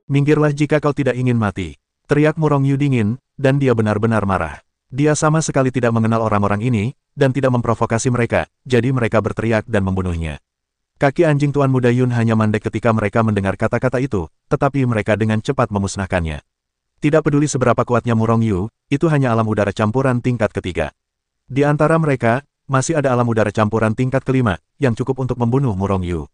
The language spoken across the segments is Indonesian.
Minggirlah jika kau tidak ingin mati. Teriak Murong Yu dingin, dan dia benar-benar marah. Dia sama sekali tidak mengenal orang-orang ini, dan tidak memprovokasi mereka, jadi mereka berteriak dan membunuhnya. Kaki anjing Tuan Muda Yun hanya mandek ketika mereka mendengar kata-kata itu, tetapi mereka dengan cepat memusnahkannya. Tidak peduli seberapa kuatnya Murong Yu, itu hanya alam udara campuran tingkat ketiga. Di antara mereka, masih ada alam udara campuran tingkat kelima, yang cukup untuk membunuh Murong Yu.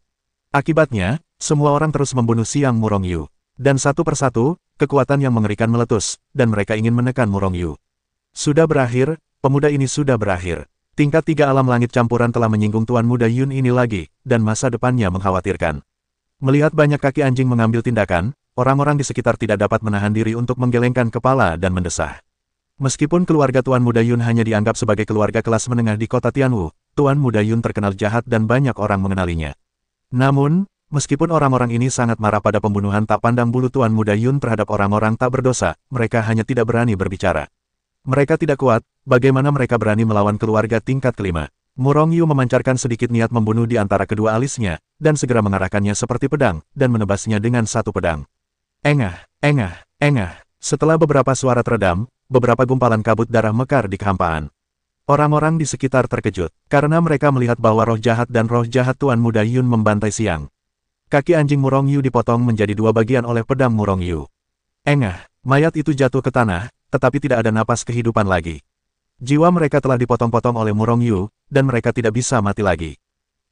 Akibatnya, semua orang terus membunuh Siang Murong Yu. Dan satu persatu, kekuatan yang mengerikan meletus, dan mereka ingin menekan Murong Yu. Sudah berakhir, pemuda ini sudah berakhir. Tingkat 3 alam langit campuran telah menyinggung Tuan Muda Yun ini lagi, dan masa depannya mengkhawatirkan. Melihat banyak kaki anjing mengambil tindakan, orang-orang di sekitar tidak dapat menahan diri untuk menggelengkan kepala dan mendesah. Meskipun keluarga Tuan Muda Yun hanya dianggap sebagai keluarga kelas menengah di kota Tianwu, Tuan Muda Yun terkenal jahat dan banyak orang mengenalinya. Namun, meskipun orang-orang ini sangat marah pada pembunuhan tak pandang bulu Tuan Muda Yun terhadap orang-orang tak berdosa, mereka hanya tidak berani berbicara. Mereka tidak kuat, bagaimana mereka berani melawan keluarga tingkat kelima. Murong Yu memancarkan sedikit niat membunuh di antara kedua alisnya, dan segera mengarahkannya seperti pedang, dan menebasnya dengan satu pedang. Engah, engah, engah. Setelah beberapa suara teredam, beberapa gumpalan kabut darah mekar di kehampaan. Orang-orang di sekitar terkejut, karena mereka melihat bahwa roh jahat dan roh jahat Tuan Muda Yun membantai Siang. Kaki anjing Murong Yu dipotong menjadi 2 bagian oleh pedang Murong Yu. Engah, mayat itu jatuh ke tanah, tetapi tidak ada napas kehidupan lagi. Jiwa mereka telah dipotong-potong oleh Murong Yu, dan mereka tidak bisa mati lagi.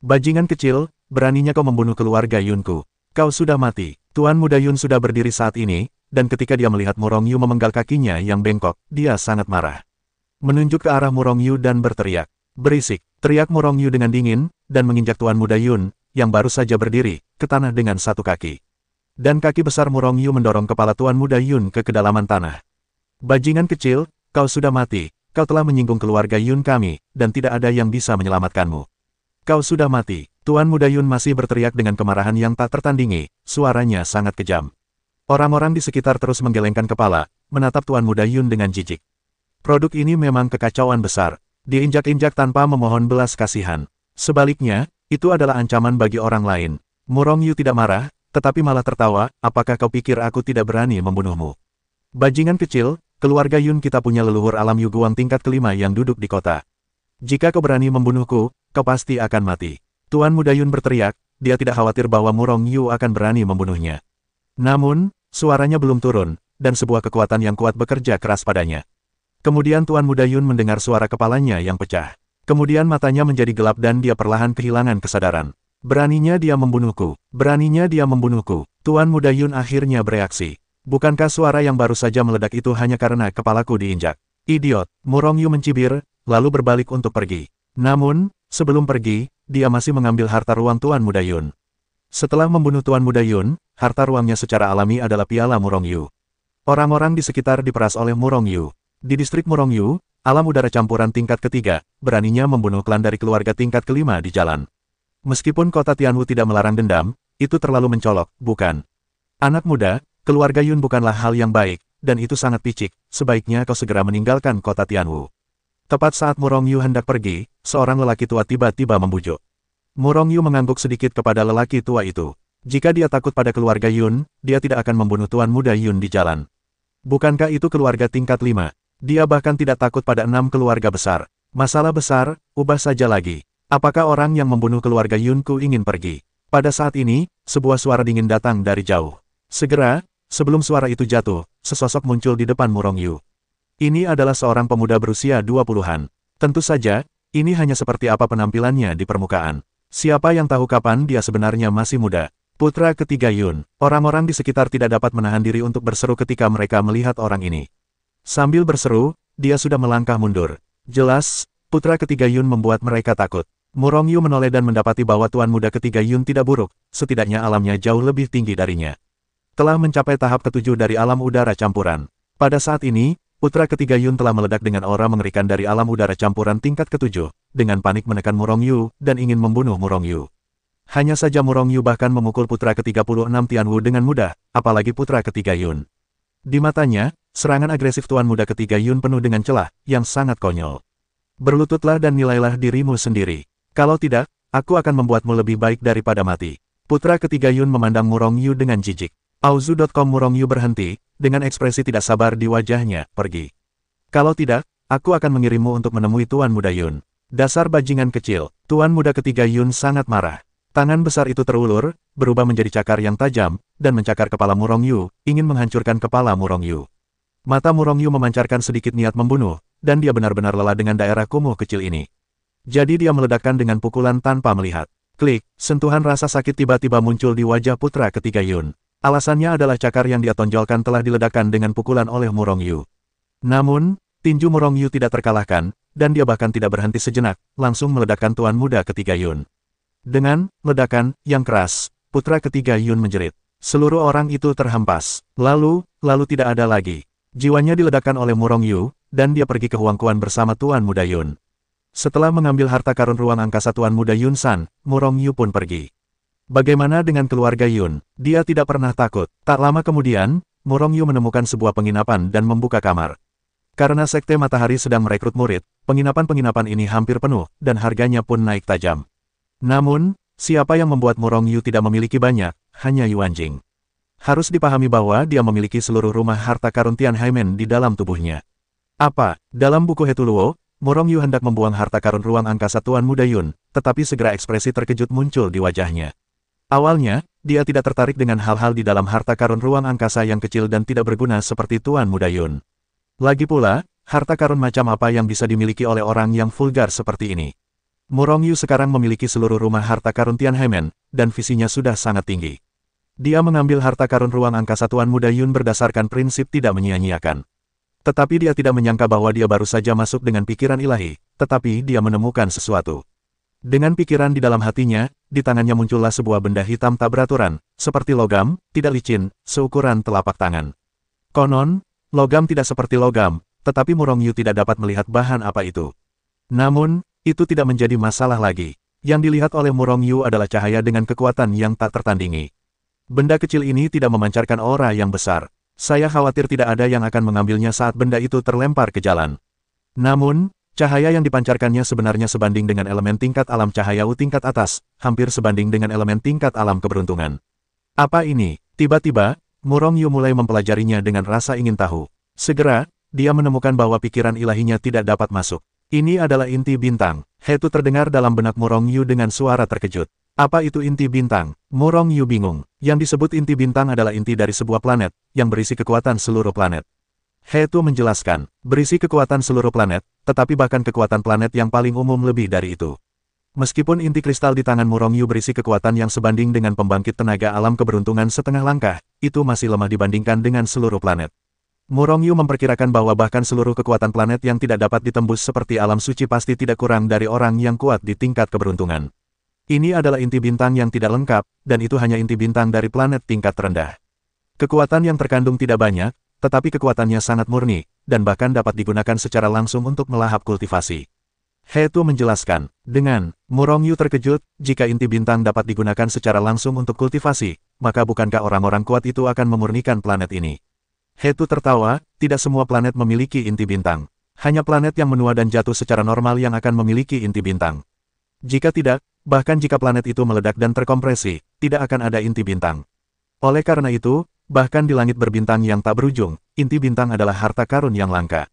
Bajingan kecil, beraninya kau membunuh keluarga Yunku. Kau sudah mati. Tuan Muda Yun sudah berdiri saat ini, dan ketika dia melihat Murong Yu memenggal kakinya yang bengkok, dia sangat marah. Menunjuk ke arah Murong Yu dan berteriak. Berisik, teriak Murong Yu dengan dingin, dan menginjak Tuan Muda Yun, yang baru saja berdiri, ke tanah dengan satu kaki. Dan kaki besar Murong Yu mendorong kepala Tuan Muda Yun ke kedalaman tanah. Bajingan kecil, kau sudah mati, kau telah menyinggung keluarga Yun kami, dan tidak ada yang bisa menyelamatkanmu. Kau sudah mati. Tuan Muda Yun masih berteriak dengan kemarahan yang tak tertandingi, suaranya sangat kejam. Orang-orang di sekitar terus menggelengkan kepala, menatap Tuan Muda Yun dengan jijik. Produk ini memang kekacauan besar, diinjak-injak tanpa memohon belas kasihan. Sebaliknya, itu adalah ancaman bagi orang lain. Murong Yu tidak marah, tetapi malah tertawa, apakah kau pikir aku tidak berani membunuhmu? Bajingan kecil, keluarga Yun kita punya leluhur alam Yuguang tingkat kelima yang duduk di kota. Jika kau berani membunuhku, kau pasti akan mati. Tuan Muda Yun berteriak, dia tidak khawatir bahwa Murong Yu akan berani membunuhnya. Namun, suaranya belum turun, dan sebuah kekuatan yang kuat bekerja keras padanya. Kemudian Tuan Muda Yun mendengar suara kepalanya yang pecah. Kemudian matanya menjadi gelap dan dia perlahan kehilangan kesadaran. Beraninya dia membunuhku, beraninya dia membunuhku. Tuan Muda Yun akhirnya bereaksi. Bukankah suara yang baru saja meledak itu hanya karena kepalaku diinjak? Idiot, Murong Yu mencibir, lalu berbalik untuk pergi. Namun, sebelum pergi, dia masih mengambil harta ruang Tuan Muda Yun. Setelah membunuh Tuan Muda Yun, harta ruangnya secara alami adalah piala Murong Yu. Orang-orang di sekitar diperas oleh Murong Yu. Di distrik Murong Yu, alam udara campuran tingkat ketiga, beraninya membunuh klan dari keluarga tingkat kelima di jalan. Meskipun kota Tianwu tidak melarang dendam, itu terlalu mencolok, bukan? Anak muda, keluarga Yun bukanlah hal yang baik, dan itu sangat picik, sebaiknya kau segera meninggalkan kota Tianwu. Tepat saat Murong Yu hendak pergi, seorang lelaki tua tiba-tiba membujuk. Murong Yu mengangguk sedikit kepada lelaki tua itu. Jika dia takut pada keluarga Yun, dia tidak akan membunuh Tuan Muda Yun di jalan. Bukankah itu keluarga tingkat 5? Dia bahkan tidak takut pada 6 keluarga besar. Masalah besar, ubah saja lagi. Apakah orang yang membunuh keluarga Yunku ingin pergi? Pada saat ini, sebuah suara dingin datang dari jauh. Segera, sebelum suara itu jatuh, sesosok muncul di depan Murong Yu. Ini adalah seorang pemuda berusia 20-an. Tentu saja, ini hanya seperti apa penampilannya di permukaan. Siapa yang tahu kapan dia sebenarnya masih muda? Putra ketiga Yun. Orang-orang di sekitar tidak dapat menahan diri untuk berseru ketika mereka melihat orang ini. Sambil berseru, dia sudah melangkah mundur. Jelas, putra ketiga Yun membuat mereka takut. Murong Yu menoleh dan mendapati bahwa tuan muda ketiga Yun tidak buruk, setidaknya alamnya jauh lebih tinggi darinya. Telah mencapai tahap ketujuh dari alam udara campuran. Pada saat ini, putra ketiga Yun telah meledak dengan aura mengerikan dari alam udara campuran tingkat ketujuh, dengan panik menekan Murong Yu, dan ingin membunuh Murong Yu. Hanya saja Murong Yu bahkan memukul putra ke-36 Tianwu dengan mudah, apalagi putra ketiga Yun. Di matanya, serangan agresif tuan muda ketiga Yun penuh dengan celah, yang sangat konyol. Berlututlah dan nilailah dirimu sendiri. Kalau tidak, aku akan membuatmu lebih baik daripada mati. Putra ketiga Yun memandang Murong Yu dengan jijik. Auzu.com Murongyu berhenti, dengan ekspresi tidak sabar di wajahnya, pergi. Kalau tidak, aku akan mengirimmu untuk menemui Tuan Muda Yun. Dasar bajingan kecil, Tuan Muda ketiga Yun sangat marah. Tangan besar itu terulur, berubah menjadi cakar yang tajam, dan mencakar kepala Murongyu, ingin menghancurkan kepala Murongyu. Mata Murongyu memancarkan sedikit niat membunuh, dan dia benar-benar lelah dengan daerah kumuh kecil ini. Jadi dia meledakkan dengan pukulan tanpa melihat. Klik, sentuhan rasa sakit tiba-tiba muncul di wajah putra ketiga Yun. Alasannya adalah cakar yang dia tonjolkan telah diledakkan dengan pukulan oleh Murongyu. Namun, tinju Murongyu tidak terkalahkan, dan dia bahkan tidak berhenti sejenak, langsung meledakkan Tuan Muda ketiga Yun. Dengan ledakan yang keras, putra ketiga Yun menjerit. Seluruh orang itu terhempas. Lalu tidak ada lagi. Jiwanya diledakkan oleh Murongyu, dan dia pergi ke Huangkuan bersama Tuan Muda Yun. Setelah mengambil harta karun ruang angkasa Tuan Muda Yun San, Murongyu pun pergi. Bagaimana dengan keluarga Yun? Dia tidak pernah takut. Tak lama kemudian, Murongyu menemukan sebuah penginapan dan membuka kamar. Karena Sekte Matahari sedang merekrut murid, penginapan-penginapan ini hampir penuh, dan harganya pun naik tajam. Namun, siapa yang membuat Murongyu tidak memiliki banyak? Hanya Yuanjing. Harus dipahami bahwa dia memiliki seluruh rumah harta karun Tianhaimen di dalam tubuhnya. Apa? Dalam buku Hetuluo, Murongyu hendak membuang harta karun ruang angkasa Tuan Muda Yun, tetapi segera ekspresi terkejut muncul di wajahnya. Awalnya, dia tidak tertarik dengan hal-hal di dalam harta karun ruang angkasa yang kecil dan tidak berguna seperti Tuan Muda Yun. Lagi pula, harta karun macam apa yang bisa dimiliki oleh orang yang vulgar seperti ini? Murongyu sekarang memiliki seluruh rumah harta karun Tianhaimen, dan visinya sudah sangat tinggi. Dia mengambil harta karun ruang angkasa Tuan Muda Yun berdasarkan prinsip tidak menyia-nyiakan. Tetapi dia tidak menyangka bahwa dia baru saja masuk dengan pikiran ilahi, tetapi dia menemukan sesuatu. Dengan pikiran di dalam hatinya, di tangannya muncullah sebuah benda hitam tak beraturan, seperti logam, tidak licin, seukuran telapak tangan. Konon, logam tidak seperti logam, tetapi Murongyu tidak dapat melihat bahan apa itu. Namun, itu tidak menjadi masalah lagi. Yang dilihat oleh Murongyu adalah cahaya dengan kekuatan yang tak tertandingi. Benda kecil ini tidak memancarkan aura yang besar. Saya khawatir tidak ada yang akan mengambilnya saat benda itu terlempar ke jalan. Namun, cahaya yang dipancarkannya sebenarnya sebanding dengan elemen tingkat alam cahaya U tingkat atas, hampir sebanding dengan elemen tingkat alam keberuntungan. Apa ini? Tiba-tiba, Murongyu mulai mempelajarinya dengan rasa ingin tahu. Segera, dia menemukan bahwa pikiran ilahinya tidak dapat masuk. Ini adalah inti bintang. Itu terdengar dalam benak Murongyu dengan suara terkejut. Apa itu inti bintang? Murongyu bingung. Yang disebut inti bintang adalah inti dari sebuah planet, yang berisi kekuatan seluruh planet. Itu menjelaskan, berisi kekuatan seluruh planet, tetapi bahkan kekuatan planet yang paling umum lebih dari itu. Meskipun inti kristal di tangan Murongyu berisi kekuatan yang sebanding dengan pembangkit tenaga alam keberuntungan setengah langkah, itu masih lemah dibandingkan dengan seluruh planet. Murongyu memperkirakan bahwa bahkan seluruh kekuatan planet yang tidak dapat ditembus seperti alam suci pasti tidak kurang dari orang yang kuat di tingkat keberuntungan. Ini adalah inti bintang yang tidak lengkap, dan itu hanya inti bintang dari planet tingkat rendah. Kekuatan yang terkandung tidak banyak, tetapi kekuatannya sangat murni, dan bahkan dapat digunakan secara langsung untuk melahap kultivasi. Itu menjelaskan, dengan Murongyu terkejut, jika inti bintang dapat digunakan secara langsung untuk kultivasi, maka bukankah orang-orang kuat itu akan memurnikan planet ini? Itu tertawa, tidak semua planet memiliki inti bintang. Hanya planet yang menua dan jatuh secara normal yang akan memiliki inti bintang. Jika tidak, bahkan jika planet itu meledak dan terkompresi, tidak akan ada inti bintang. Oleh karena itu, bahkan di langit berbintang yang tak berujung, inti bintang adalah harta karun yang langka.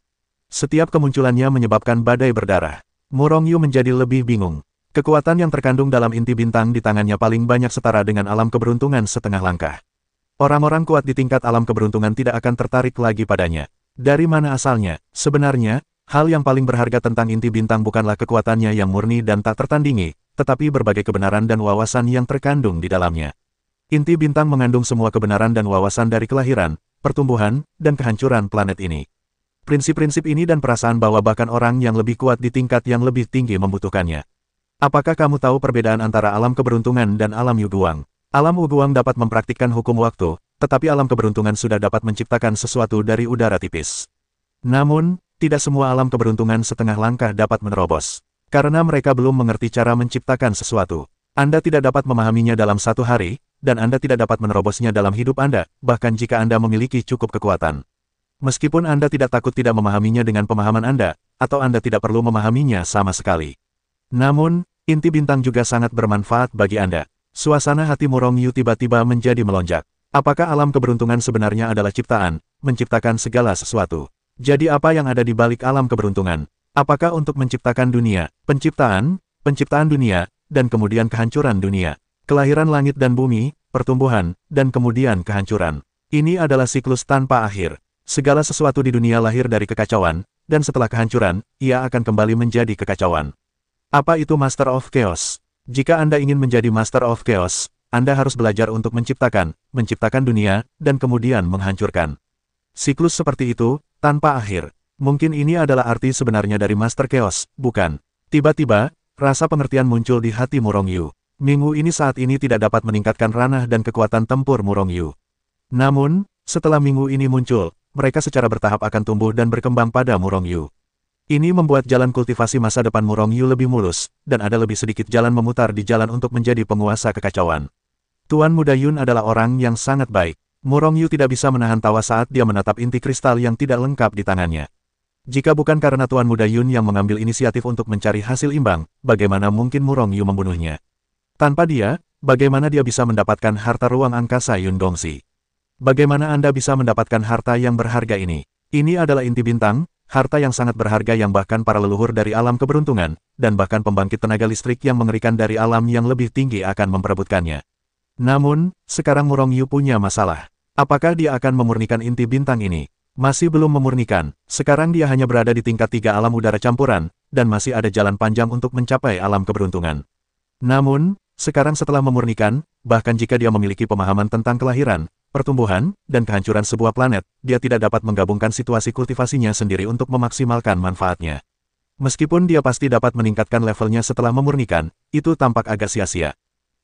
Setiap kemunculannya menyebabkan badai berdarah. Murongyu menjadi lebih bingung. Kekuatan yang terkandung dalam inti bintang di tangannya paling banyak setara dengan alam keberuntungan setengah langkah. Orang-orang kuat di tingkat alam keberuntungan tidak akan tertarik lagi padanya. Dari mana asalnya? Sebenarnya, hal yang paling berharga tentang inti bintang bukanlah kekuatannya yang murni dan tak tertandingi, tetapi berbagai kebenaran dan wawasan yang terkandung di dalamnya. Inti bintang mengandung semua kebenaran dan wawasan dari kelahiran, pertumbuhan, dan kehancuran planet ini. Prinsip-prinsip ini dan perasaan bahwa bahkan orang yang lebih kuat di tingkat yang lebih tinggi membutuhkannya. Apakah kamu tahu perbedaan antara alam keberuntungan dan alam Yuguang? Alam Wuguang dapat mempraktikkan hukum waktu, tetapi alam keberuntungan sudah dapat menciptakan sesuatu dari udara tipis. Namun, tidak semua alam keberuntungan setengah langkah dapat menerobos. Karena mereka belum mengerti cara menciptakan sesuatu. Anda tidak dapat memahaminya dalam satu hari, dan Anda tidak dapat menerobosnya dalam hidup Anda, bahkan jika Anda memiliki cukup kekuatan. Meskipun Anda tidak takut tidak memahaminya dengan pemahaman Anda, atau Anda tidak perlu memahaminya sama sekali. Namun, inti bintang juga sangat bermanfaat bagi Anda. Suasana hati Murongyu tiba-tiba menjadi melonjak. Apakah alam keberuntungan sebenarnya adalah ciptaan, menciptakan segala sesuatu? Jadi apa yang ada di balik alam keberuntungan? Apakah untuk menciptakan dunia, penciptaan dunia, dan kemudian kehancuran dunia? Kelahiran langit dan bumi, pertumbuhan, dan kemudian kehancuran. Ini adalah siklus tanpa akhir. Segala sesuatu di dunia lahir dari kekacauan, dan setelah kehancuran, ia akan kembali menjadi kekacauan. Apa itu Master of Chaos? Jika Anda ingin menjadi Master of Chaos, Anda harus belajar untuk menciptakan dunia, dan kemudian menghancurkan. Siklus seperti itu, tanpa akhir. Mungkin ini adalah arti sebenarnya dari Master Chaos, bukan? Tiba-tiba, rasa pengertian muncul di hati Murongyu. Minggu ini saat ini tidak dapat meningkatkan ranah dan kekuatan tempur Murongyu. Namun, setelah minggu ini muncul, mereka secara bertahap akan tumbuh dan berkembang pada Murongyu. Ini membuat jalan kultivasi masa depan Murongyu lebih mulus, dan ada lebih sedikit jalan memutar di jalan untuk menjadi penguasa kekacauan. Tuan Muda Yun adalah orang yang sangat baik. Murongyu tidak bisa menahan tawa saat dia menatap inti kristal yang tidak lengkap di tangannya. Jika bukan karena Tuan Muda Yun yang mengambil inisiatif untuk mencari hasil imbang, bagaimana mungkin Murongyu membunuhnya? Tanpa dia, bagaimana dia bisa mendapatkan harta ruang angkasa Yun Gongxi? Bagaimana Anda bisa mendapatkan harta yang berharga ini? Ini adalah inti bintang, harta yang sangat berharga yang bahkan para leluhur dari alam keberuntungan, dan bahkan pembangkit tenaga listrik yang mengerikan dari alam yang lebih tinggi akan memperebutkannya. Namun, sekarang Murongyu punya masalah. Apakah dia akan memurnikan inti bintang ini? Masih belum memurnikan, sekarang dia hanya berada di tingkat 3 alam udara campuran, dan masih ada jalan panjang untuk mencapai alam keberuntungan. Namun, sekarang setelah memurnikan, bahkan jika dia memiliki pemahaman tentang kelahiran, pertumbuhan, dan kehancuran sebuah planet, dia tidak dapat menggabungkan situasi kultivasinya sendiri untuk memaksimalkan manfaatnya. Meskipun dia pasti dapat meningkatkan levelnya setelah memurnikan, itu tampak agak sia-sia.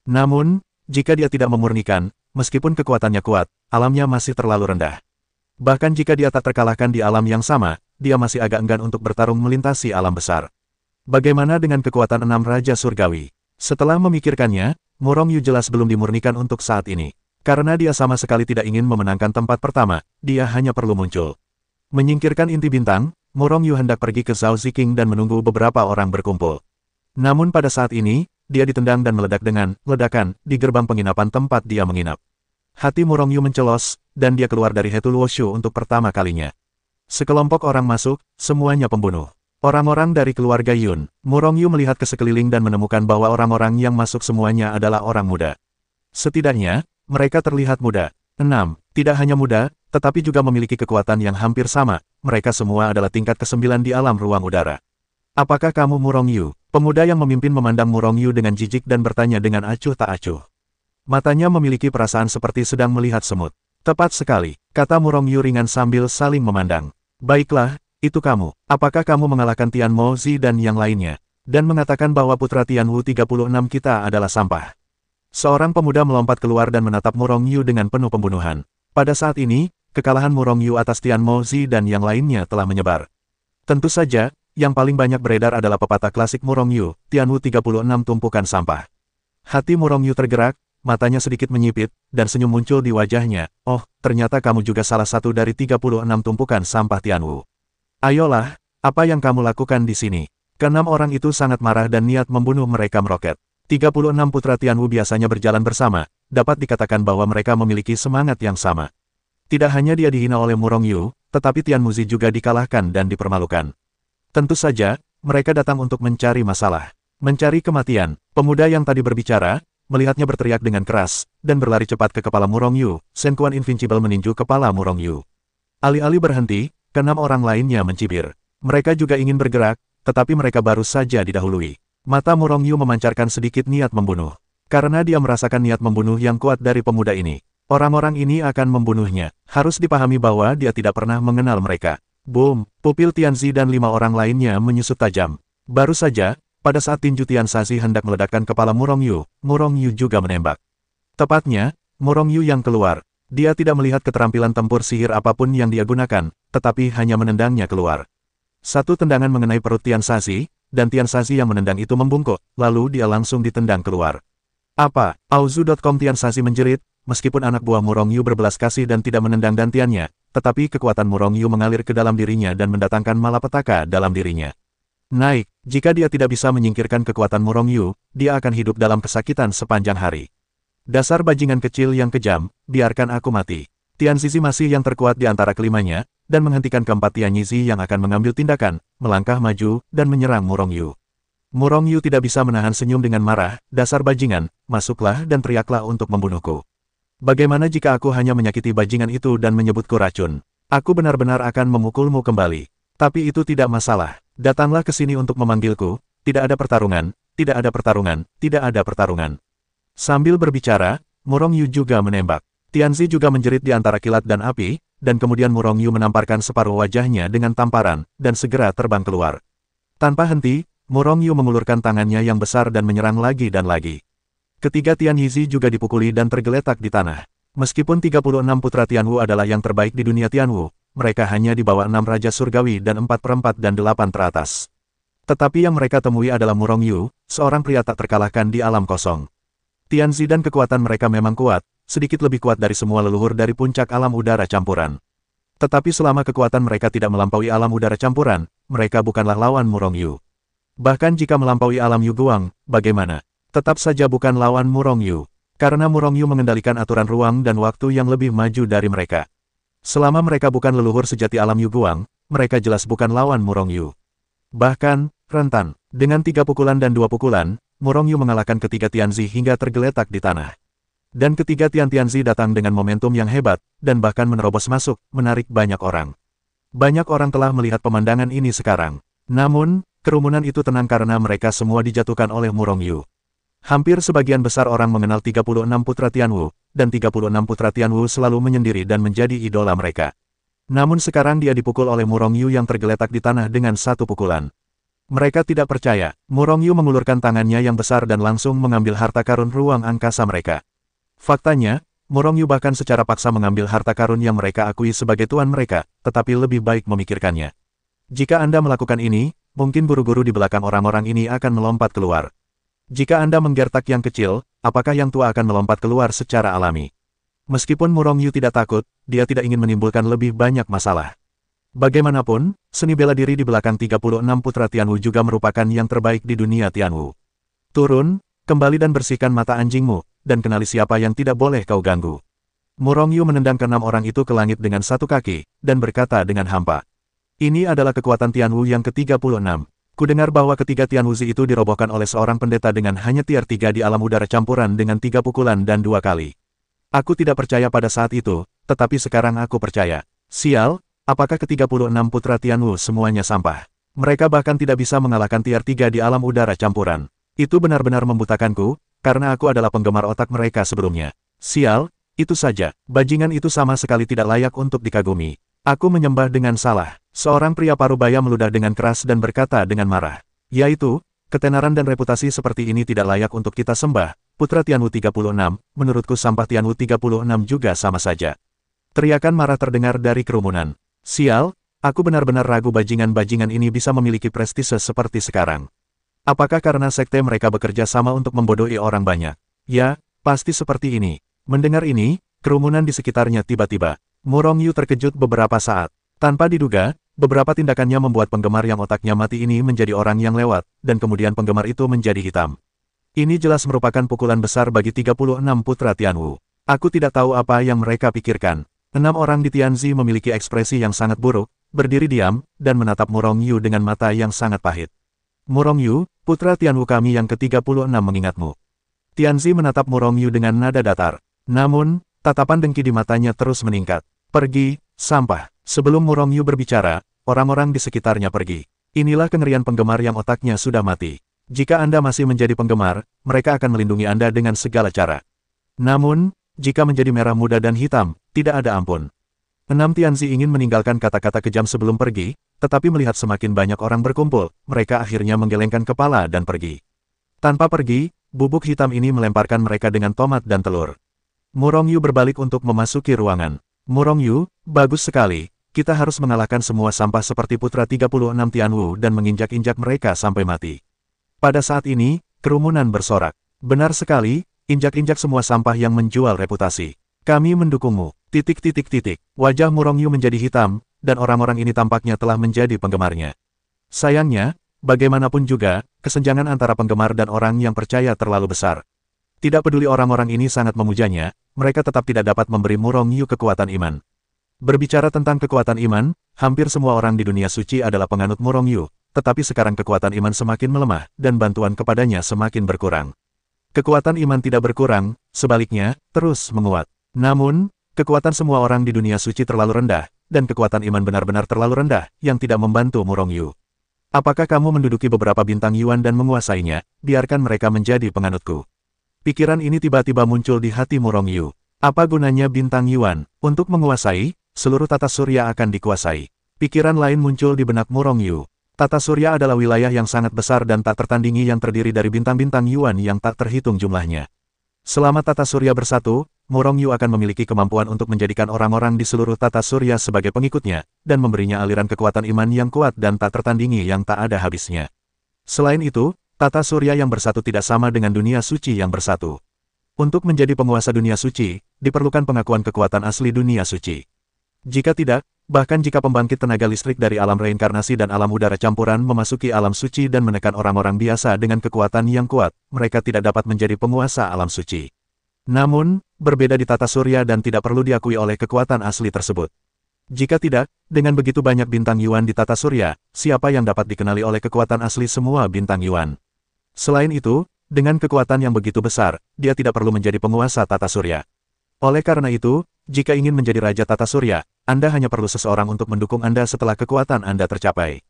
Namun, jika dia tidak memurnikan, meskipun kekuatannya kuat, alamnya masih terlalu rendah. Bahkan jika dia tak terkalahkan di alam yang sama, dia masih agak enggan untuk bertarung melintasi alam besar. Bagaimana dengan kekuatan 6 Raja Surgawi? Setelah memikirkannya, Murongyu jelas belum dimurnikan untuk saat ini. Karena dia sama sekali tidak ingin memenangkan tempat pertama, dia hanya perlu muncul. Menyingkirkan inti bintang, Murongyu hendak pergi ke Zhao Ziking dan menunggu beberapa orang berkumpul. Namun pada saat ini, dia ditendang dan meledak dengan ledakan di gerbang penginapan tempat dia menginap. Hati Murongyu mencelos, dan dia keluar dari Hetu Luoshu untuk pertama kalinya. Sekelompok orang masuk, semuanya pembunuh. Orang-orang dari keluarga Yun. Murongyu melihat ke sekeliling dan menemukan bahwa orang-orang yang masuk semuanya adalah orang muda. Setidaknya, mereka terlihat muda. 6. Tidak hanya muda, tetapi juga memiliki kekuatan yang hampir sama. Mereka semua adalah tingkat ke-9 di alam ruang udara. Apakah kamu Murongyu? Pemuda yang memimpin memandang Murongyu dengan jijik dan bertanya dengan acuh tak acuh. Matanya memiliki perasaan seperti sedang melihat semut. Tepat sekali, kata Murongyu ringan sambil saling memandang. Baiklah, itu kamu. Apakah kamu mengalahkan Tian Mo Zi dan yang lainnya? Dan mengatakan bahwa putra Tian Wu 36 kita adalah sampah. Seorang pemuda melompat keluar dan menatap Murongyu dengan penuh pembunuhan. Pada saat ini, kekalahan Murongyu atas Tian Mo Zi dan yang lainnya telah menyebar. Tentu saja, yang paling banyak beredar adalah pepatah klasik Murongyu, Tian Wu 36 tumpukan sampah. Hati Murongyu tergerak, matanya sedikit menyipit, dan senyum muncul di wajahnya. Oh, ternyata kamu juga salah satu dari 36 tumpukan sampah Tian Wu. Ayolah, apa yang kamu lakukan di sini? Keenam orang itu sangat marah dan niat membunuh mereka meroket. 36 putra Tian Wu biasanya berjalan bersama, dapat dikatakan bahwa mereka memiliki semangat yang sama. Tidak hanya dia dihina oleh Murongyu, tetapi Tian Muzi juga dikalahkan dan dipermalukan. Tentu saja, mereka datang untuk mencari masalah. Mencari kematian. Pemuda yang tadi berbicara, melihatnya berteriak dengan keras, dan berlari cepat ke kepala Murongyu. Shen Quan Invincible meninju kepala Murongyu. Alih-alih berhenti, keenam orang lainnya mencibir. Mereka juga ingin bergerak, tetapi mereka baru saja didahului. Mata Murongyu memancarkan sedikit niat membunuh. Karena dia merasakan niat membunuh yang kuat dari pemuda ini. Orang-orang ini akan membunuhnya. Harus dipahami bahwa dia tidak pernah mengenal mereka. Boom! Pupil Tianzi dan 5 orang lainnya menyusut tajam. Baru saja, pada saat tinju Tianzi hendak meledakkan kepala Murongyu, Murongyu juga menembak. Tepatnya, Murongyu yang keluar. Dia tidak melihat keterampilan tempur sihir apapun yang dia gunakan, tetapi hanya menendangnya keluar. Satu tendangan mengenai perut Tianzi, dan Tianzi yang menendang itu membungkuk, lalu dia langsung ditendang keluar. Apa? Auzu.com Tianzi menjerit, meskipun anak buah Murongyu berbelas kasih dan tidak menendang dantiannya, tetapi kekuatan Murongyu mengalir ke dalam dirinya dan mendatangkan malapetaka dalam dirinya. Naik, jika dia tidak bisa menyingkirkan kekuatan Murongyu, dia akan hidup dalam kesakitan sepanjang hari. Dasar bajingan kecil yang kejam, biarkan aku mati. Tian Zizi masih yang terkuat di antara kelimanya, dan menghentikan keempat Tian Yizi yang akan mengambil tindakan, melangkah maju, dan menyerang Murong Yu. Murong Yu tidak bisa menahan senyum dengan marah, dasar bajingan, masuklah dan teriaklah untuk membunuhku. Bagaimana jika aku hanya menyakiti bajingan itu dan menyebutku racun? Aku benar-benar akan memukulmu kembali. Tapi itu tidak masalah. Datanglah ke sini untuk memanggilku, tidak ada pertarungan, tidak ada pertarungan, tidak ada pertarungan. Sambil berbicara, Murong Yu juga menembak. Tianzi juga menjerit di antara kilat dan api, dan kemudian Murong Yu menamparkan separuh wajahnya dengan tamparan, dan segera terbang keluar. Tanpa henti, Murong Yu mengulurkan tangannya yang besar dan menyerang lagi dan lagi. Ketiga Tian Yizi juga dipukuli dan tergeletak di tanah. Meskipun 36 putra Tianwu adalah yang terbaik di dunia Tianwu, mereka hanya di bawah 6 Raja Surgawi dan 4/4 dan 8 teratas. Tetapi yang mereka temui adalah Murong Yu, seorang pria tak terkalahkan di alam kosong. Tianzi dan kekuatan mereka memang kuat, sedikit lebih kuat dari semua leluhur dari puncak alam udara campuran. Tetapi selama kekuatan mereka tidak melampaui alam udara campuran, mereka bukanlah lawan Murong Yu. Bahkan jika melampaui alam Yu Guang, bagaimana? Tetap saja bukan lawan Murong Yu. Karena Murong Yu mengendalikan aturan ruang dan waktu yang lebih maju dari mereka. Selama mereka bukan leluhur sejati alam Yu Guang, mereka jelas bukan lawan Murong Yu. Bahkan, rentan, dengan 3 pukulan dan 2 pukulan, Murong Yu mengalahkan ketiga Tianzi hingga tergeletak di tanah. Dan ketiga Tianzi datang dengan momentum yang hebat, dan bahkan menerobos masuk, menarik banyak orang. Banyak orang telah melihat pemandangan ini sekarang. Namun, kerumunan itu tenang karena mereka semua dijatuhkan oleh Murong Yu. Hampir sebagian besar orang mengenal 36 putra Tianwu, dan 36 putra Tianwu selalu menyendiri dan menjadi idola mereka. Namun sekarang dia dipukul oleh Murong Yu yang tergeletak di tanah dengan 1 pukulan. Mereka tidak percaya. Murong Yu mengulurkan tangannya yang besar dan langsung mengambil harta karun ruang angkasa mereka. Faktanya, Murong Yu bahkan secara paksa mengambil harta karun yang mereka akui sebagai tuan mereka, tetapi lebih baik memikirkannya. Jika Anda melakukan ini, mungkin guru-guru di belakang orang-orang ini akan melompat keluar. Jika Anda menggertak yang kecil, apakah yang tua akan melompat keluar secara alami? Meskipun Murong Yu tidak takut, dia tidak ingin menimbulkan lebih banyak masalah. Bagaimanapun, seni bela diri di belakang 36 putra Tianwu juga merupakan yang terbaik di dunia Tianwu. Turun, kembali dan bersihkan mata anjingmu, dan kenali siapa yang tidak boleh kau ganggu. Murong Yu menendang ke-6 orang itu ke langit dengan 1 kaki, dan berkata dengan hampa. Ini adalah kekuatan Tianwu yang ke-36. Kudengar bahwa ketiga Tianwuzi itu dirobohkan oleh seorang pendeta dengan hanya tier 3 di alam udara campuran dengan 3 pukulan dan 2 kali. Aku tidak percaya pada saat itu, tetapi sekarang aku percaya. Sial, apakah ke-36 putra Tianwu semuanya sampah? Mereka bahkan tidak bisa mengalahkan tier 3 di alam udara campuran. Itu benar-benar membutakanku, karena aku adalah penggemar otak mereka sebelumnya. Sial, itu saja, bajingan itu sama sekali tidak layak untuk dikagumi. Aku menyembah dengan salah. Seorang pria parubaya meludah dengan keras dan berkata dengan marah. Yaitu, ketenaran dan reputasi seperti ini tidak layak untuk kita sembah. Putra Tianwu 36, menurutku sampah Tianwu 36 juga sama saja. Teriakan marah terdengar dari kerumunan. Sial, aku benar-benar ragu bajingan-bajingan ini bisa memiliki prestise seperti sekarang. Apakah karena sekte mereka bekerja sama untuk membodohi orang banyak? Ya, pasti seperti ini. Mendengar ini, kerumunan di sekitarnya tiba-tiba. Murong Yu terkejut beberapa saat. Tanpa diduga, beberapa tindakannya membuat penggemar yang otaknya mati ini menjadi orang yang lewat, dan kemudian penggemar itu menjadi hitam. Ini jelas merupakan pukulan besar bagi 36 putra Tianwu. Aku tidak tahu apa yang mereka pikirkan. 6 orang di Tianzi memiliki ekspresi yang sangat buruk, berdiri diam, dan menatap Murong Yu dengan mata yang sangat pahit. Murong Yu, putra Tianwu kami yang ke-36 mengingatmu. Tianzi menatap Murong Yu dengan nada datar. Namun, tatapan dengki di matanya terus meningkat. Pergi, sampah. Sebelum Murong Yu berbicara, orang-orang di sekitarnya pergi. Inilah kengerian penggemar yang otaknya sudah mati. Jika Anda masih menjadi penggemar, mereka akan melindungi Anda dengan segala cara. Namun, jika menjadi merah muda dan hitam, tidak ada ampun. 6 Tianzi ingin meninggalkan kata-kata kejam sebelum pergi, tetapi melihat semakin banyak orang berkumpul, mereka akhirnya menggelengkan kepala dan pergi. Tanpa pergi, bubuk hitam ini melemparkan mereka dengan tomat dan telur. Murong Yu berbalik untuk memasuki ruangan. Murong Yu, bagus sekali. Kita harus mengalahkan semua sampah seperti putra 36 Tianwu dan menginjak-injak mereka sampai mati. Pada saat ini, kerumunan bersorak. Benar sekali, injak-injak semua sampah yang menjual reputasi. Kami mendukungmu. ... Wajah Murong Yu menjadi hitam, dan orang-orang ini tampaknya telah menjadi penggemarnya. Sayangnya, bagaimanapun juga, kesenjangan antara penggemar dan orang yang percaya terlalu besar. Tidak peduli orang-orang ini sangat memujanya, mereka tetap tidak dapat memberi Murong Yu kekuatan iman. Berbicara tentang kekuatan iman, hampir semua orang di dunia suci adalah penganut Murong Yu, tetapi sekarang kekuatan iman semakin melemah, dan bantuan kepadanya semakin berkurang. Kekuatan iman tidak berkurang, sebaliknya, terus menguat. Namun, kekuatan semua orang di dunia suci terlalu rendah, dan kekuatan iman benar-benar terlalu rendah, yang tidak membantu Murong Yu. Apakah kamu menduduki beberapa bintang Yuan dan menguasainya? Biarkan mereka menjadi penganutku. Pikiran ini tiba-tiba muncul di hati Murong Yu. Apa gunanya bintang Yuan? Untuk menguasai, seluruh tata surya akan dikuasai. Pikiran lain muncul di benak Murong Yu. Tata surya adalah wilayah yang sangat besar dan tak tertandingi yang terdiri dari bintang-bintang Yuan yang tak terhitung jumlahnya. Selama tata surya bersatu, Murong Yu akan memiliki kemampuan untuk menjadikan orang-orang di seluruh tata surya sebagai pengikutnya, dan memberinya aliran kekuatan iman yang kuat dan tak tertandingi yang tak ada habisnya. Selain itu, tata surya yang bersatu tidak sama dengan dunia suci yang bersatu. Untuk menjadi penguasa dunia suci, diperlukan pengakuan kekuatan asli dunia suci. Jika tidak, bahkan jika pembangkit tenaga listrik dari alam reinkarnasi dan alam udara campuran memasuki alam suci dan menekan orang-orang biasa dengan kekuatan yang kuat, mereka tidak dapat menjadi penguasa alam suci. Namun, berbeda di tata surya dan tidak perlu diakui oleh kekuatan asli tersebut. Jika tidak, dengan begitu banyak bintang Yuan di tata surya, siapa yang dapat dikenali oleh kekuatan asli semua bintang Yuan? Selain itu, dengan kekuatan yang begitu besar, dia tidak perlu menjadi penguasa tata surya. Oleh karena itu, jika ingin menjadi raja tata surya, Anda hanya perlu seseorang untuk mendukung Anda setelah kekuatan Anda tercapai.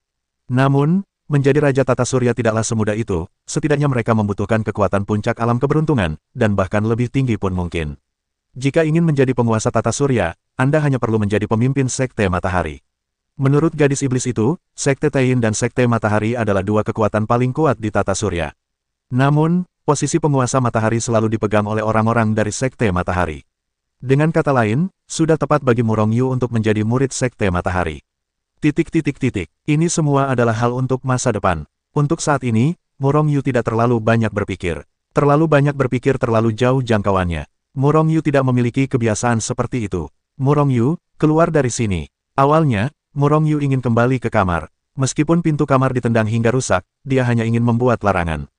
Namun, menjadi raja tata surya tidaklah semudah itu, setidaknya mereka membutuhkan kekuatan puncak alam keberuntungan, dan bahkan lebih tinggi pun mungkin. Jika ingin menjadi penguasa tata surya, Anda hanya perlu menjadi pemimpin sekte matahari. Menurut gadis iblis itu, sekte Taiyin dan sekte matahari adalah dua kekuatan paling kuat di tata surya. Namun, posisi penguasa matahari selalu dipegang oleh orang-orang dari sekte matahari. Dengan kata lain, sudah tepat bagi Murong Yu untuk menjadi murid sekte matahari. Ini semua adalah hal untuk masa depan. Untuk saat ini, Murong Yu tidak terlalu banyak berpikir. Terlalu banyak berpikir terlalu jauh jangkauannya. Murong Yu tidak memiliki kebiasaan seperti itu. Murong Yu, keluar dari sini. Awalnya, Murong Yu ingin kembali ke kamar. Meskipun pintu kamar ditendang hingga rusak, dia hanya ingin membuat larangan.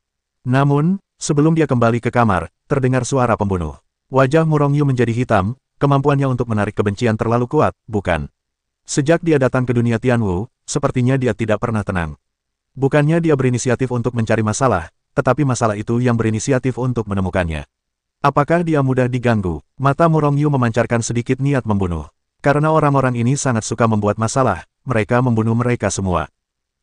Namun, sebelum dia kembali ke kamar, terdengar suara pembunuh. Wajah Murong Yu menjadi hitam, kemampuannya untuk menarik kebencian terlalu kuat, bukan? Sejak dia datang ke dunia Tianwu, sepertinya dia tidak pernah tenang. Bukannya dia berinisiatif untuk mencari masalah, tetapi masalah itu yang berinisiatif untuk menemukannya. Apakah dia mudah diganggu? Mata Murong Yu memancarkan sedikit niat membunuh. Karena orang-orang ini sangat suka membuat masalah, mereka membunuh mereka semua.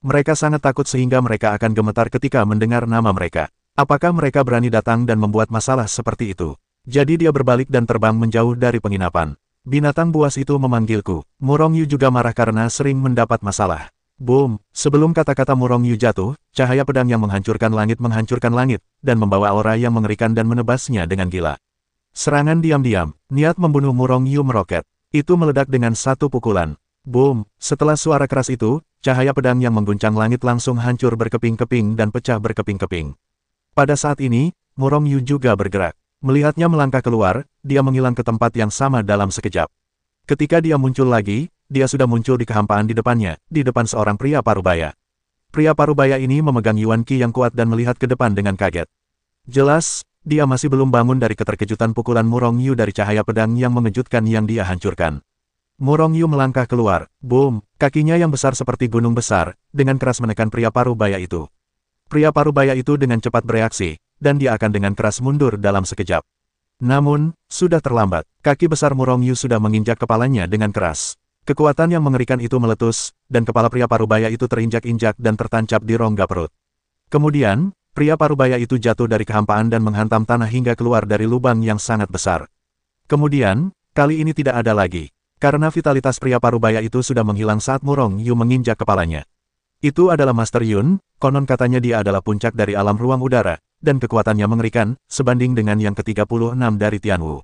Mereka sangat takut sehingga mereka akan gemetar ketika mendengar nama mereka. Apakah mereka berani datang dan membuat masalah seperti itu? Jadi dia berbalik dan terbang menjauh dari penginapan. Binatang buas itu memanggilku. Murong Yu juga marah karena sering mendapat masalah. Boom! Sebelum kata-kata Murong Yu jatuh, cahaya pedang yang menghancurkan langit, dan membawa aura yang mengerikan dan menebasnya dengan gila. Serangan diam-diam, niat membunuh Murong Yu meroket. Itu meledak dengan satu pukulan. Boom! Setelah suara keras itu, cahaya pedang yang mengguncang langit langsung hancur berkeping-keping dan pecah berkeping-keping. Pada saat ini, Murong Yu juga bergerak. Melihatnya melangkah keluar, dia menghilang ke tempat yang sama dalam sekejap. Ketika dia muncul lagi, dia sudah muncul di kehampaan di depannya, di depan seorang pria parubaya. Pria parubaya ini memegang Yuan Qi yang kuat dan melihat ke depan dengan kaget. Jelas, dia masih belum bangun dari keterkejutan pukulan Murong Yu dari cahaya pedang yang mengejutkan yang dia hancurkan. Murong Yu melangkah keluar. Boom! Kakinya yang besar seperti gunung besar, dengan keras menekan pria parubaya itu. Pria parubaya itu dengan cepat bereaksi, dan dia akan dengan keras mundur dalam sekejap. Namun, sudah terlambat. Kaki besar Murong Yu sudah menginjak kepalanya dengan keras. Kekuatan yang mengerikan itu meletus, dan kepala pria parubaya itu terinjak-injak dan tertancap di rongga perut. Kemudian, pria parubaya itu jatuh dari kehampaan dan menghantam tanah hingga keluar dari lubang yang sangat besar. Kemudian, kali ini tidak ada lagi. Karena vitalitas pria parubaya itu sudah menghilang saat Murong Yu menginjak kepalanya. Itu adalah Master Yun, konon katanya dia adalah puncak dari alam ruang udara, dan kekuatannya mengerikan, sebanding dengan yang ke-36 dari Tianwu.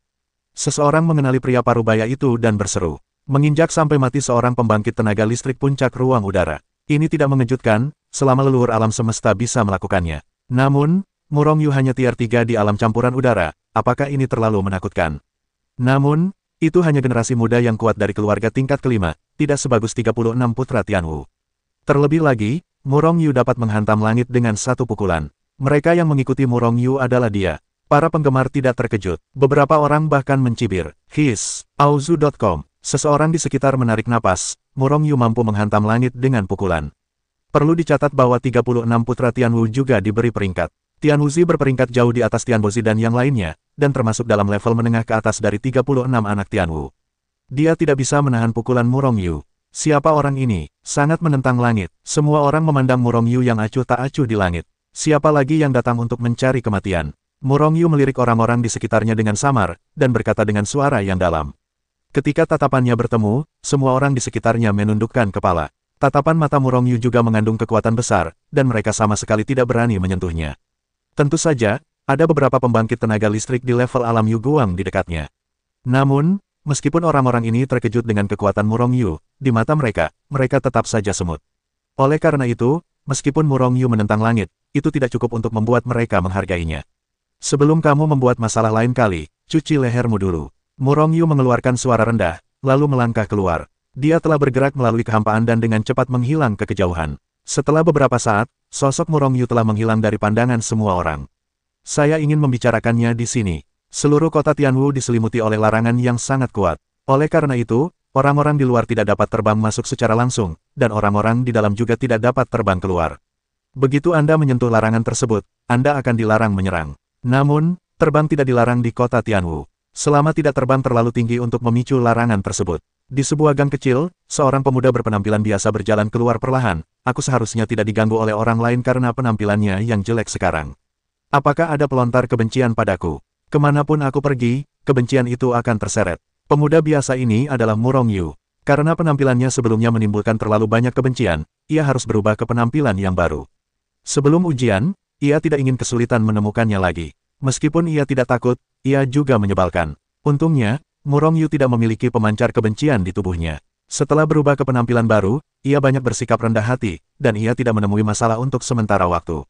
Seseorang mengenali pria parubaya itu dan berseru. Menginjak sampai mati seorang pembangkit tenaga listrik puncak ruang udara. Ini tidak mengejutkan, selama leluhur alam semesta bisa melakukannya. Namun, Murong Yu hanya tier 3 di alam campuran udara, apakah ini terlalu menakutkan? Namun, itu hanya generasi muda yang kuat dari keluarga tingkat kelima, tidak sebagus 36 putra Tianwu. Terlebih lagi, Murong Yu dapat menghantam langit dengan satu pukulan. Mereka yang mengikuti Murong Yu adalah dia. Para penggemar tidak terkejut. Beberapa orang bahkan mencibir. His. Auzu.com. Seseorang di sekitar menarik napas. Murong Yu mampu menghantam langit dengan pukulan. Perlu dicatat bahwa 36 putra Tianwu juga diberi peringkat. Tianwuzi berperingkat jauh di atas Tianbozi dan yang lainnya, dan termasuk dalam level menengah ke atas dari 36 anak Tianwu. Dia tidak bisa menahan pukulan Murong Yu. Siapa orang ini? Sangat menentang langit. Semua orang memandang Murong Yu yang acuh tak acuh di langit. Siapa lagi yang datang untuk mencari kematian? Murong Yu melirik orang-orang di sekitarnya dengan samar, dan berkata dengan suara yang dalam. Ketika tatapannya bertemu, semua orang di sekitarnya menundukkan kepala. Tatapan mata Murong Yu juga mengandung kekuatan besar, dan mereka sama sekali tidak berani menyentuhnya. Tentu saja, ada beberapa pembangkit tenaga listrik di level alam Yu Guang di dekatnya. Namun, meskipun orang-orang ini terkejut dengan kekuatan Murong Yu, di mata mereka tetap saja semut. Oleh karena itu, meskipun Murong Yu menentang langit, itu tidak cukup untuk membuat mereka menghargainya. Sebelum kamu membuat masalah lain kali, cuci lehermu dulu. Murong Yu mengeluarkan suara rendah, lalu melangkah keluar. Dia telah bergerak melalui kehampaan dan dengan cepat menghilang ke kejauhan. Setelah beberapa saat, sosok Murong Yu telah menghilang dari pandangan semua orang. Saya ingin membicarakannya di sini. Seluruh kota Tianwu diselimuti oleh larangan yang sangat kuat. Oleh karena itu, orang-orang di luar tidak dapat terbang masuk secara langsung, dan orang-orang di dalam juga tidak dapat terbang keluar. Begitu Anda menyentuh larangan tersebut, Anda akan dilarang menyerang. Namun, terbang tidak dilarang di kota Tianwu. Selama tidak terbang terlalu tinggi untuk memicu larangan tersebut. Di sebuah gang kecil, seorang pemuda berpenampilan biasa berjalan keluar perlahan. Aku seharusnya tidak diganggu oleh orang lain karena penampilannya yang jelek sekarang. Apakah ada pelontar kebencian padaku? Kemanapun aku pergi, kebencian itu akan terseret. Pemuda biasa ini adalah Murong Yu. Karena penampilannya sebelumnya menimbulkan terlalu banyak kebencian, ia harus berubah ke penampilan yang baru. Sebelum ujian, ia tidak ingin kesulitan menemukannya lagi. Meskipun ia tidak takut, ia juga menyebalkan. Untungnya, Murong Yu tidak memiliki pemancar kebencian di tubuhnya. Setelah berubah ke penampilan baru, ia banyak bersikap rendah hati, dan ia tidak menemui masalah untuk sementara waktu.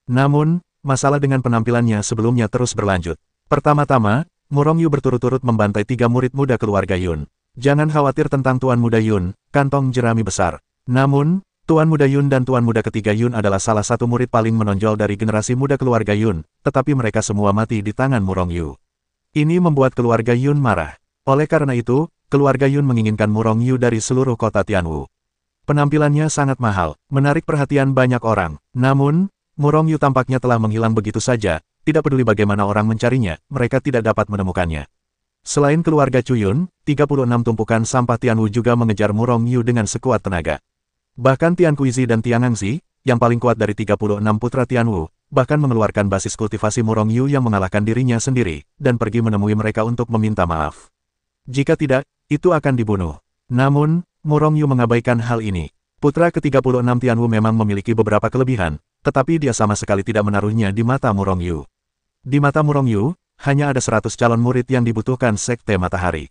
Namun, masalah dengan penampilannya sebelumnya terus berlanjut. Pertama-tama, Murong Yu berturut-turut membantai 3 murid muda keluarga Yun. Jangan khawatir tentang Tuan Muda Yun, kantong jerami besar. Namun, Tuan Muda Yun dan Tuan Muda ketiga Yun adalah salah satu murid paling menonjol dari generasi muda keluarga Yun, tetapi mereka semua mati di tangan Murong Yu. Ini membuat keluarga Yun marah. Oleh karena itu, keluarga Yun menginginkan Murong Yu dari seluruh kota Tianwu. Penampilannya sangat mahal, menarik perhatian banyak orang. Namun, Murong Yu tampaknya telah menghilang begitu saja, tidak peduli bagaimana orang mencarinya, mereka tidak dapat menemukannya. Selain keluarga Cuyun, 36 tumpukan sampah Tianwu juga mengejar Murong Yu dengan sekuat tenaga. Bahkan Tian Kuizi dan Tiang Angzi, yang paling kuat dari 36 putra Tianwu, bahkan mengeluarkan basis kultivasi Murong Yu yang mengalahkan dirinya sendiri, dan pergi menemui mereka untuk meminta maaf. Jika tidak, itu akan dibunuh. Namun, Murong Yu mengabaikan hal ini. Putra ke-36 Tianwu memang memiliki beberapa kelebihan, tetapi dia sama sekali tidak menaruhnya di mata Murong Yu. Di mata Murong Yu, hanya ada 100 calon murid yang dibutuhkan Sekte Matahari.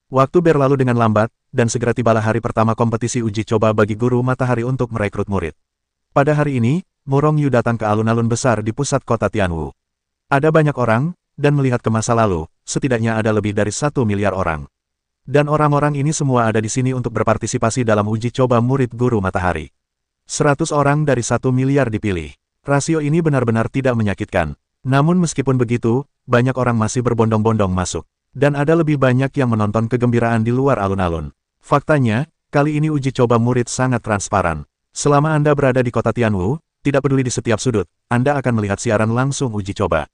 Waktu berlalu dengan lambat, dan segera tibalah hari pertama kompetisi uji coba bagi guru matahari untuk merekrut murid. Pada hari ini, Murong Yu datang ke alun-alun besar di pusat kota Tianwu. Ada banyak orang, dan melihat ke masa lalu, setidaknya ada lebih dari 1 miliar orang. Dan orang-orang ini semua ada di sini untuk berpartisipasi dalam uji coba murid guru matahari. 100 orang dari 1 miliar dipilih. Rasio ini benar-benar tidak menyakitkan. Namun meskipun begitu, banyak orang masih berbondong-bondong masuk. Dan ada lebih banyak yang menonton kegembiraan di luar alun-alun. Faktanya, kali ini uji coba murid sangat transparan. Selama Anda berada di kota Tianwu, tidak peduli di setiap sudut, Anda akan melihat siaran langsung uji coba.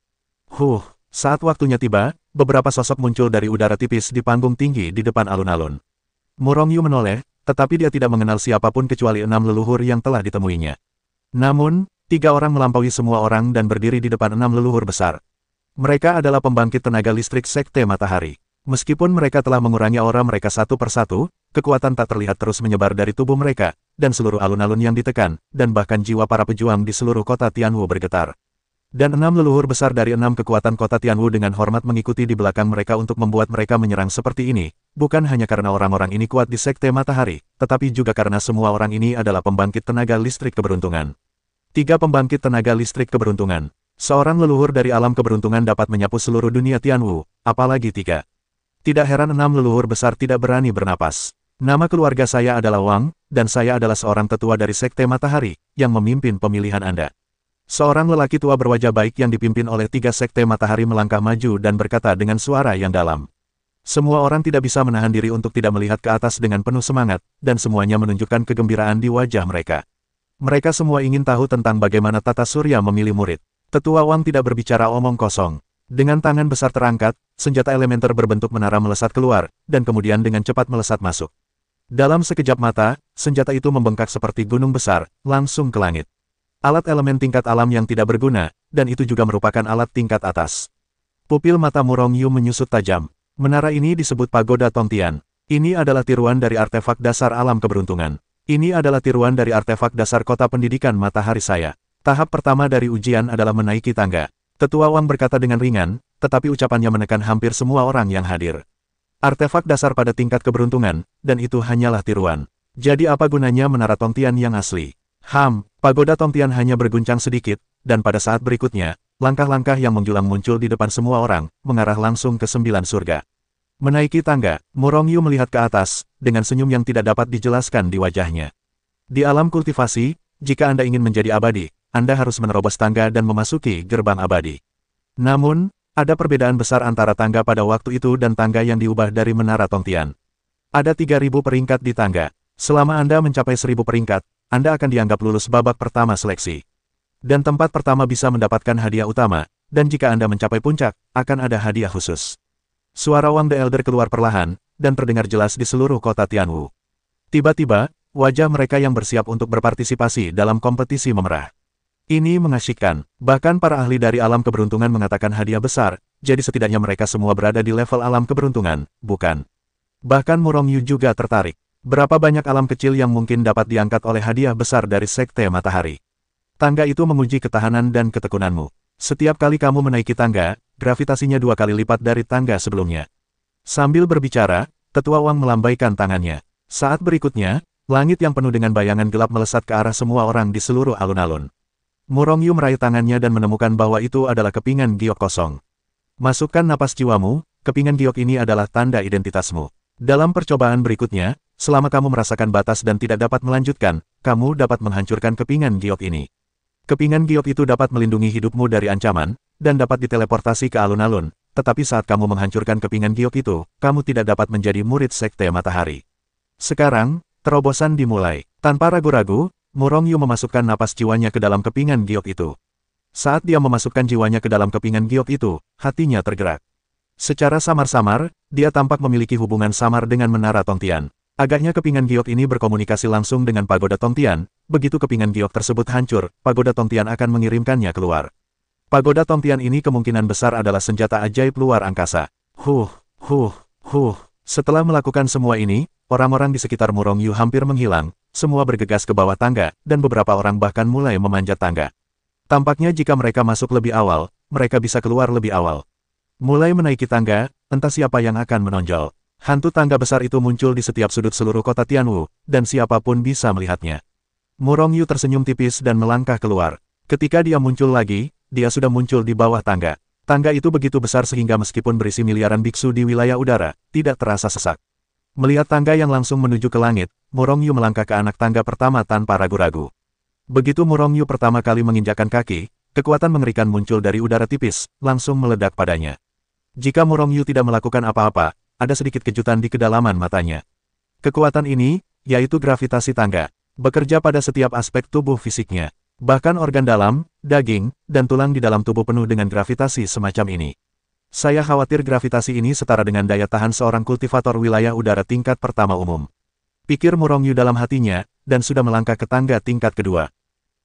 Saat waktunya tiba, beberapa sosok muncul dari udara tipis di panggung tinggi di depan alun-alun. Murong Yu menoleh, tetapi dia tidak mengenal siapapun kecuali 6 leluhur yang telah ditemuinya. Namun, 3 orang melampaui semua orang dan berdiri di depan 6 leluhur besar. Mereka adalah pembangkit tenaga listrik Sekte Matahari. Meskipun mereka telah mengurangi aura mereka satu persatu, kekuatan tak terlihat terus menyebar dari tubuh mereka, dan seluruh alun-alun yang ditekan, dan bahkan jiwa para pejuang di seluruh kota Tianwu bergetar. Dan 6 leluhur besar dari 6 kekuatan kota Tianwu dengan hormat mengikuti di belakang mereka untuk membuat mereka menyerang seperti ini, bukan hanya karena orang-orang ini kuat di Sekte Matahari, tetapi juga karena semua orang ini adalah pembangkit tenaga listrik keberuntungan. 3 pembangkit tenaga listrik keberuntungan. Seorang leluhur dari alam keberuntungan dapat menyapu seluruh dunia Tianwu, apalagi 3. Tidak heran 6 leluhur besar tidak berani bernapas. Nama keluarga saya adalah Wang, dan saya adalah seorang tetua dari Sekte Matahari, yang memimpin pemilihan Anda. Seorang lelaki tua berwajah baik yang dipimpin oleh 3 sekte matahari melangkah maju dan berkata dengan suara yang dalam. Semua orang tidak bisa menahan diri untuk tidak melihat ke atas dengan penuh semangat, dan semuanya menunjukkan kegembiraan di wajah mereka. Mereka semua ingin tahu tentang bagaimana Tata Surya memilih murid. Tetua Wang tidak berbicara omong kosong. Dengan tangan besar terangkat, senjata elementer berbentuk menara melesat keluar, dan kemudian dengan cepat melesat masuk. Dalam sekejap mata, senjata itu membengkak seperti gunung besar, langsung ke langit. Alat elemen tingkat alam yang tidak berguna, dan itu juga merupakan alat tingkat atas. Pupil mata Murong Yu menyusut tajam. Menara ini disebut Pagoda Tongtian. Ini adalah tiruan dari artefak dasar alam keberuntungan. Ini adalah tiruan dari artefak dasar kota pendidikan matahari saya. Tahap pertama dari ujian adalah menaiki tangga. Tetua Wang berkata dengan ringan, tetapi ucapannya menekan hampir semua orang yang hadir. Artefak dasar pada tingkat keberuntungan, dan itu hanyalah tiruan. Jadi apa gunanya menara Tongtian yang asli? Pagoda Tongtian hanya berguncang sedikit, dan pada saat berikutnya, langkah-langkah yang menjulang muncul di depan semua orang, mengarah langsung ke 9 surga. Menaiki tangga, Murong Yu melihat ke atas, dengan senyum yang tidak dapat dijelaskan di wajahnya. Di alam kultivasi, jika Anda ingin menjadi abadi, Anda harus menerobos tangga dan memasuki gerbang abadi. Namun, ada perbedaan besar antara tangga pada waktu itu dan tangga yang diubah dari menara Tongtian. Ada 3.000 peringkat di tangga. Selama Anda mencapai 1.000 peringkat, Anda akan dianggap lulus babak pertama seleksi. Dan tempat pertama bisa mendapatkan hadiah utama, dan jika Anda mencapai puncak, akan ada hadiah khusus. Suara Wang the Elder keluar perlahan, dan terdengar jelas di seluruh kota Tianwu. Tiba-tiba, wajah mereka yang bersiap untuk berpartisipasi dalam kompetisi memerah. Ini mengasyikkan, bahkan para ahli dari alam keberuntungan mengatakan hadiah besar, jadi setidaknya mereka semua berada di level alam keberuntungan, bukan? Bahkan Murong Yu juga tertarik. Berapa banyak alam kecil yang mungkin dapat diangkat oleh hadiah besar dari Sekte Matahari? Tangga itu menguji ketahanan dan ketekunanmu. Setiap kali kamu menaiki tangga, gravitasinya 2 kali lipat dari tangga sebelumnya. Sambil berbicara, Tetua Wang melambaikan tangannya. Saat berikutnya, langit yang penuh dengan bayangan gelap melesat ke arah semua orang di seluruh alun-alun. Murong Yu meraih tangannya dan menemukan bahwa itu adalah kepingan giok kosong. Masukkan napas jiwamu, kepingan giok ini adalah tanda identitasmu. Dalam percobaan berikutnya, selama kamu merasakan batas dan tidak dapat melanjutkan, kamu dapat menghancurkan kepingan giok ini. Kepingan giok itu dapat melindungi hidupmu dari ancaman, dan dapat diteleportasi ke alun-alun, tetapi saat kamu menghancurkan kepingan giok itu, kamu tidak dapat menjadi murid Sekte Matahari. Sekarang, terobosan dimulai. Tanpa ragu-ragu, Murong Yu memasukkan napas jiwanya ke dalam kepingan giok itu. Saat dia memasukkan jiwanya ke dalam kepingan giok itu, hatinya tergerak. Secara samar-samar, dia tampak memiliki hubungan samar dengan menara Tongtian. Agaknya kepingan giok ini berkomunikasi langsung dengan Pagoda Tongtian. Begitu kepingan giok tersebut hancur, Pagoda Tongtian akan mengirimkannya keluar. Pagoda Tongtian ini kemungkinan besar adalah senjata ajaib luar angkasa. Setelah melakukan semua ini, orang-orang di sekitar Murong Yu hampir menghilang, semua bergegas ke bawah tangga, dan beberapa orang bahkan mulai memanjat tangga. Tampaknya jika mereka masuk lebih awal, mereka bisa keluar lebih awal. Mulai menaiki tangga, entah siapa yang akan menonjol. Hantu tangga besar itu muncul di setiap sudut seluruh kota Tianwu, dan siapapun bisa melihatnya. Murong Yu tersenyum tipis dan melangkah keluar. Ketika dia muncul lagi, dia sudah muncul di bawah tangga. Tangga itu begitu besar sehingga meskipun berisi miliaran biksu di wilayah udara, tidak terasa sesak. Melihat tangga yang langsung menuju ke langit, Murong Yu melangkah ke anak tangga pertama tanpa ragu-ragu. Begitu Murong Yu pertama kali menginjakkan kaki, kekuatan mengerikan muncul dari udara tipis, langsung meledak padanya. Jika Murong Yu tidak melakukan apa-apa, ada sedikit kejutan di kedalaman matanya. Kekuatan ini, yaitu gravitasi tangga, bekerja pada setiap aspek tubuh fisiknya. Bahkan organ dalam, daging, dan tulang di dalam tubuh penuh dengan gravitasi semacam ini. Saya khawatir gravitasi ini setara dengan daya tahan seorang kultivator wilayah udara tingkat pertama umum. Pikir Murong Yu dalam hatinya, dan sudah melangkah ke tangga tingkat kedua.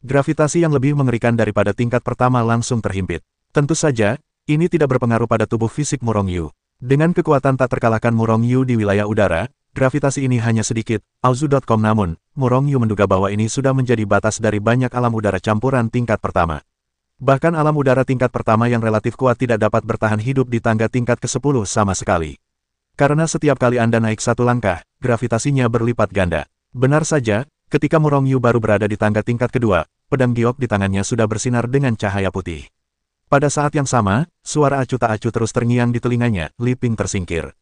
Gravitasi yang lebih mengerikan daripada tingkat pertama langsung terhimpit. Tentu saja, ini tidak berpengaruh pada tubuh fisik Murong Yu. Dengan kekuatan tak terkalahkan Murong Yu di wilayah udara, gravitasi ini hanya sedikit. Auzu.com namun, Murong Yu menduga bahwa ini sudah menjadi batas dari banyak alam udara campuran tingkat pertama. Bahkan alam udara tingkat pertama yang relatif kuat tidak dapat bertahan hidup di tangga tingkat ke-10 sama sekali. Karena setiap kali Anda naik satu langkah, gravitasinya berlipat ganda. Benar saja, ketika Murong Yu baru berada di tangga tingkat kedua, pedang giok di tangannya sudah bersinar dengan cahaya putih. Pada saat yang sama, suara acuh tak acuh terus terngiang di telinganya, Li Ping tersingkir.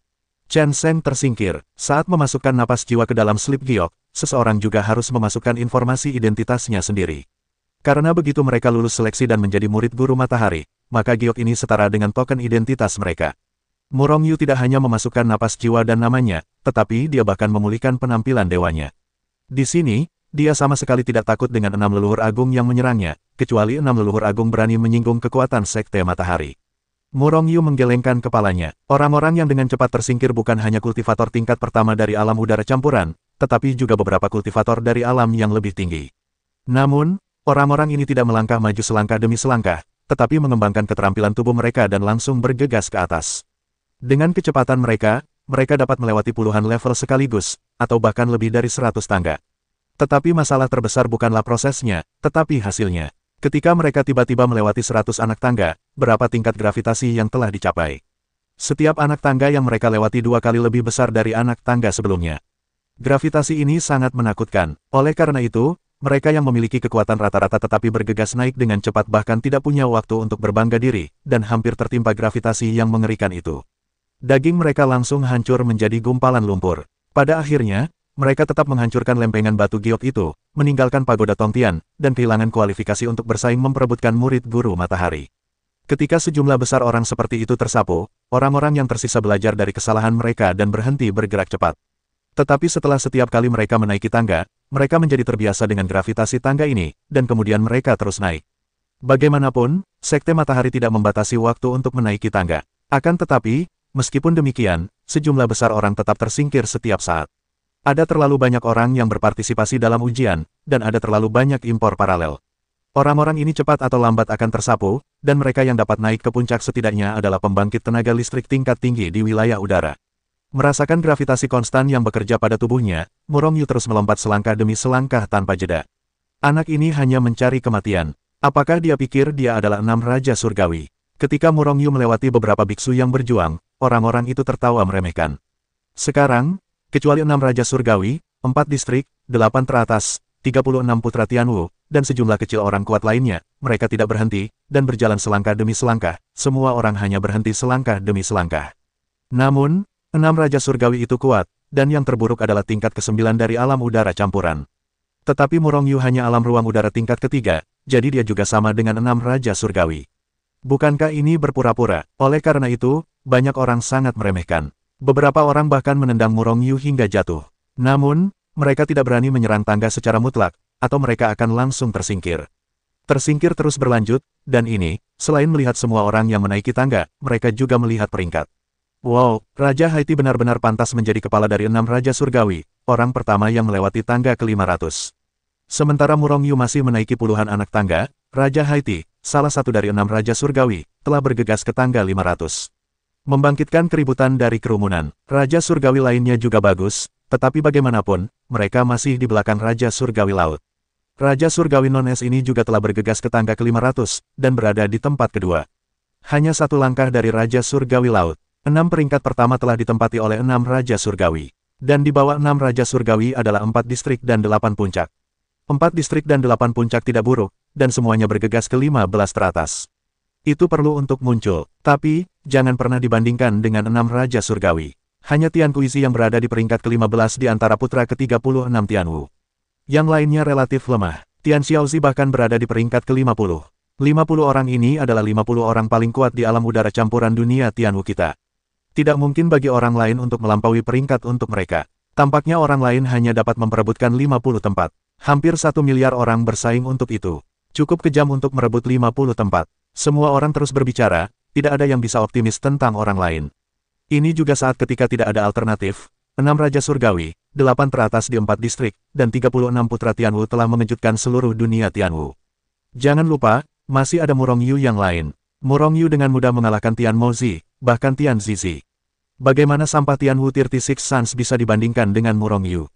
Chen Sheng tersingkir. Saat memasukkan napas jiwa ke dalam slip giok, seseorang juga harus memasukkan informasi identitasnya sendiri. Karena begitu mereka lulus seleksi dan menjadi murid guru matahari, maka giok ini setara dengan token identitas mereka. Murong Yu tidak hanya memasukkan napas jiwa dan namanya, tetapi dia bahkan memulihkan penampilan dewanya. Di sini, dia sama sekali tidak takut dengan 6 leluhur agung yang menyerangnya, kecuali 6 leluhur agung berani menyinggung kekuatan Sekte Matahari. Murong Yu menggelengkan kepalanya. Orang-orang yang dengan cepat tersingkir bukan hanya kultivator tingkat pertama dari alam udara campuran, tetapi juga beberapa kultivator dari alam yang lebih tinggi. Namun, orang-orang ini tidak melangkah maju selangkah demi selangkah, tetapi mengembangkan keterampilan tubuh mereka dan langsung bergegas ke atas. Dengan kecepatan mereka dapat melewati puluhan level sekaligus, atau bahkan lebih dari 100 tangga. Tetapi masalah terbesar bukanlah prosesnya, tetapi hasilnya. Ketika mereka tiba-tiba melewati 100 anak tangga, berapa tingkat gravitasi yang telah dicapai? Setiap anak tangga yang mereka lewati 2 kali lebih besar dari anak tangga sebelumnya. Gravitasi ini sangat menakutkan. Oleh karena itu, mereka yang memiliki kekuatan rata-rata tetapi bergegas naik dengan cepat bahkan tidak punya waktu untuk berbangga diri, dan hampir tertimpa gravitasi yang mengerikan itu. Daging mereka langsung hancur menjadi gumpalan lumpur. Pada akhirnya, mereka tetap menghancurkan lempengan batu giok itu, meninggalkan pagoda Tongtian, dan kehilangan kualifikasi untuk bersaing memperebutkan murid guru matahari. Ketika sejumlah besar orang seperti itu tersapu, orang-orang yang tersisa belajar dari kesalahan mereka dan berhenti bergerak cepat. Tetapi setelah setiap kali mereka menaiki tangga, mereka menjadi terbiasa dengan gravitasi tangga ini, dan kemudian mereka terus naik. Bagaimanapun, Sekte Matahari tidak membatasi waktu untuk menaiki tangga. Akan tetapi, meskipun demikian, sejumlah besar orang tetap tersingkir setiap saat. Ada terlalu banyak orang yang berpartisipasi dalam ujian, dan ada terlalu banyak impor paralel. Orang-orang ini cepat atau lambat akan tersapu, dan mereka yang dapat naik ke puncak setidaknya adalah pembangkit tenaga listrik tingkat tinggi di wilayah udara. Merasakan gravitasi konstan yang bekerja pada tubuhnya, Murong Yu terus melompat selangkah demi selangkah tanpa jeda. Anak ini hanya mencari kematian. Apakah dia pikir dia adalah 6 Raja Surgawi? Ketika Murong Yu melewati beberapa biksu yang berjuang, orang-orang itu tertawa meremehkan. Sekarang, kecuali 6 Raja Surgawi, 4 distrik, 8 teratas, 36 putra Tianwu, dan sejumlah kecil orang kuat lainnya, mereka tidak berhenti, dan berjalan selangkah demi selangkah, semua orang hanya berhenti selangkah demi selangkah. Namun, 6 Raja Surgawi itu kuat, dan yang terburuk adalah tingkat ke-9 dari alam udara campuran. Tetapi Murong Yu hanya alam ruang udara tingkat ketiga, jadi dia juga sama dengan 6 Raja Surgawi. Bukankah ini berpura-pura? Oleh karena itu, banyak orang sangat meremehkan. Beberapa orang bahkan menendang Murong Yu hingga jatuh. Namun, mereka tidak berani menyerang tangga secara mutlak, atau mereka akan langsung tersingkir. Tersingkir terus berlanjut, dan ini, selain melihat semua orang yang menaiki tangga, mereka juga melihat peringkat. Wow, Raja Haiti benar-benar pantas menjadi kepala dari 6 Raja Surgawi, orang pertama yang melewati tangga ke-500. Sementara Murong Yu masih menaiki puluhan anak tangga, Raja Haiti, salah satu dari 6 Raja Surgawi, telah bergegas ke tangga 500. Membangkitkan keributan dari kerumunan. Raja Surgawi lainnya juga bagus, tetapi bagaimanapun, mereka masih di belakang Raja Surgawi Laut. Raja Surgawi Non-Es ini juga telah bergegas ke tangga ke-500, dan berada di tempat kedua. Hanya 1 langkah dari Raja Surgawi Laut. 6 peringkat pertama telah ditempati oleh 6 Raja Surgawi. Dan di bawah 6 Raja Surgawi adalah 4 distrik dan 8 puncak. 4 distrik dan 8 puncak tidak buruk, dan semuanya bergegas ke 15 teratas. Itu perlu untuk muncul, tapi, jangan pernah dibandingkan dengan 6 Raja Surgawi. Hanya Tian Kuisi yang berada di peringkat ke-15 di antara putra ke-36 Tianwu. Yang lainnya relatif lemah. Tian Xiaozi bahkan berada di peringkat ke-50. 50 orang ini adalah 50 orang paling kuat di alam udara campuran dunia Tianwu kita. Tidak mungkin bagi orang lain untuk melampaui peringkat untuk mereka. Tampaknya orang lain hanya dapat memperebutkan 50 tempat. Hampir 1 miliar orang bersaing untuk itu. Cukup kejam untuk merebut 50 tempat. Semua orang terus berbicara, tidak ada yang bisa optimis tentang orang lain. Ini juga saat ketika tidak ada alternatif, 6 Raja Surgawi, 8 teratas di 4 distrik, dan 36 putra Tianwu telah mengejutkan seluruh dunia Tianwu. Jangan lupa, masih ada Murong Yu yang lain. Murong Yu dengan mudah mengalahkan Tian Mozi, bahkan Tian Zizi. Bagaimana sampah Tianwu 36 Suns bisa dibandingkan dengan Murong Yu?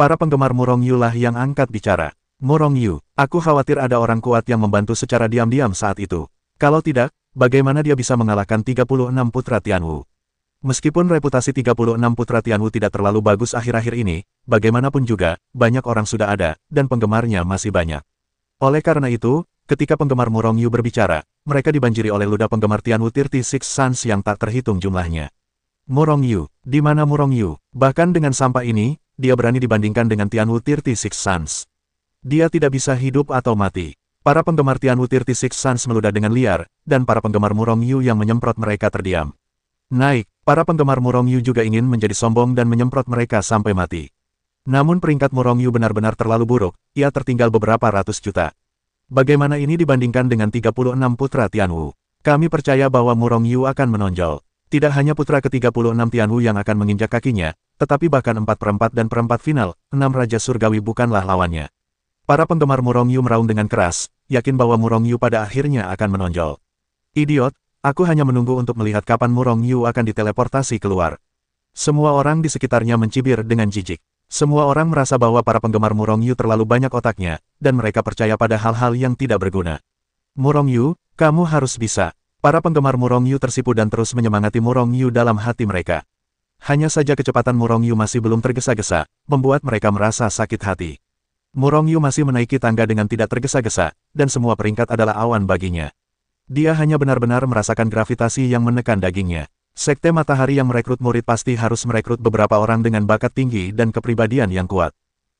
Para penggemar Murong Yu lah yang angkat bicara. Murong Yu, aku khawatir ada orang kuat yang membantu secara diam-diam saat itu. Kalau tidak, bagaimana dia bisa mengalahkan 36 putra Tianwu? Meskipun reputasi 36 putra Tianwu tidak terlalu bagus akhir-akhir ini, bagaimanapun juga, banyak orang sudah ada, dan penggemarnya masih banyak. Oleh karena itu, ketika penggemar Murong Yu berbicara, mereka dibanjiri oleh ludah penggemar Tianwu 36 Suns yang tak terhitung jumlahnya. Murong Yu, di mana Murong Yu? Bahkan dengan sampah ini, dia berani dibandingkan dengan Tianwu 36 Suns. Dia tidak bisa hidup atau mati. Para penggemar Tianwu 36 Suns meludah dengan liar, dan para penggemar Murong Yu yang menyemprot mereka terdiam. Naik, para penggemar Murong Yu juga ingin menjadi sombong dan menyemprot mereka sampai mati. Namun peringkat Murong Yu benar-benar terlalu buruk, ia tertinggal beberapa ratus juta. Bagaimana ini dibandingkan dengan 36 putra Tianwu? Kami percaya bahwa Murong Yu akan menonjol. Tidak hanya putra ke-36 Tianwu yang akan menginjak kakinya, tetapi bahkan 4/4 dan perempat final, 6 Raja Surgawi bukanlah lawannya. Para penggemar Murong Yu meraung dengan keras, yakin bahwa Murong Yu pada akhirnya akan menonjol. Idiot, aku hanya menunggu untuk melihat kapan Murong Yu akan diteleportasi keluar. Semua orang di sekitarnya mencibir dengan jijik. Semua orang merasa bahwa para penggemar Murong Yu terlalu banyak otaknya, dan mereka percaya pada hal-hal yang tidak berguna. Murong Yu, kamu harus bisa. Para penggemar Murong Yu tersipu dan terus menyemangati Murong Yu dalam hati mereka. Hanya saja kecepatan Murong Yu masih belum tergesa-gesa, membuat mereka merasa sakit hati. Murong Yu masih menaiki tangga dengan tidak tergesa-gesa, dan semua peringkat adalah awan baginya. Dia hanya benar-benar merasakan gravitasi yang menekan dagingnya. Sekte Matahari yang merekrut murid pasti harus merekrut beberapa orang dengan bakat tinggi dan kepribadian yang kuat.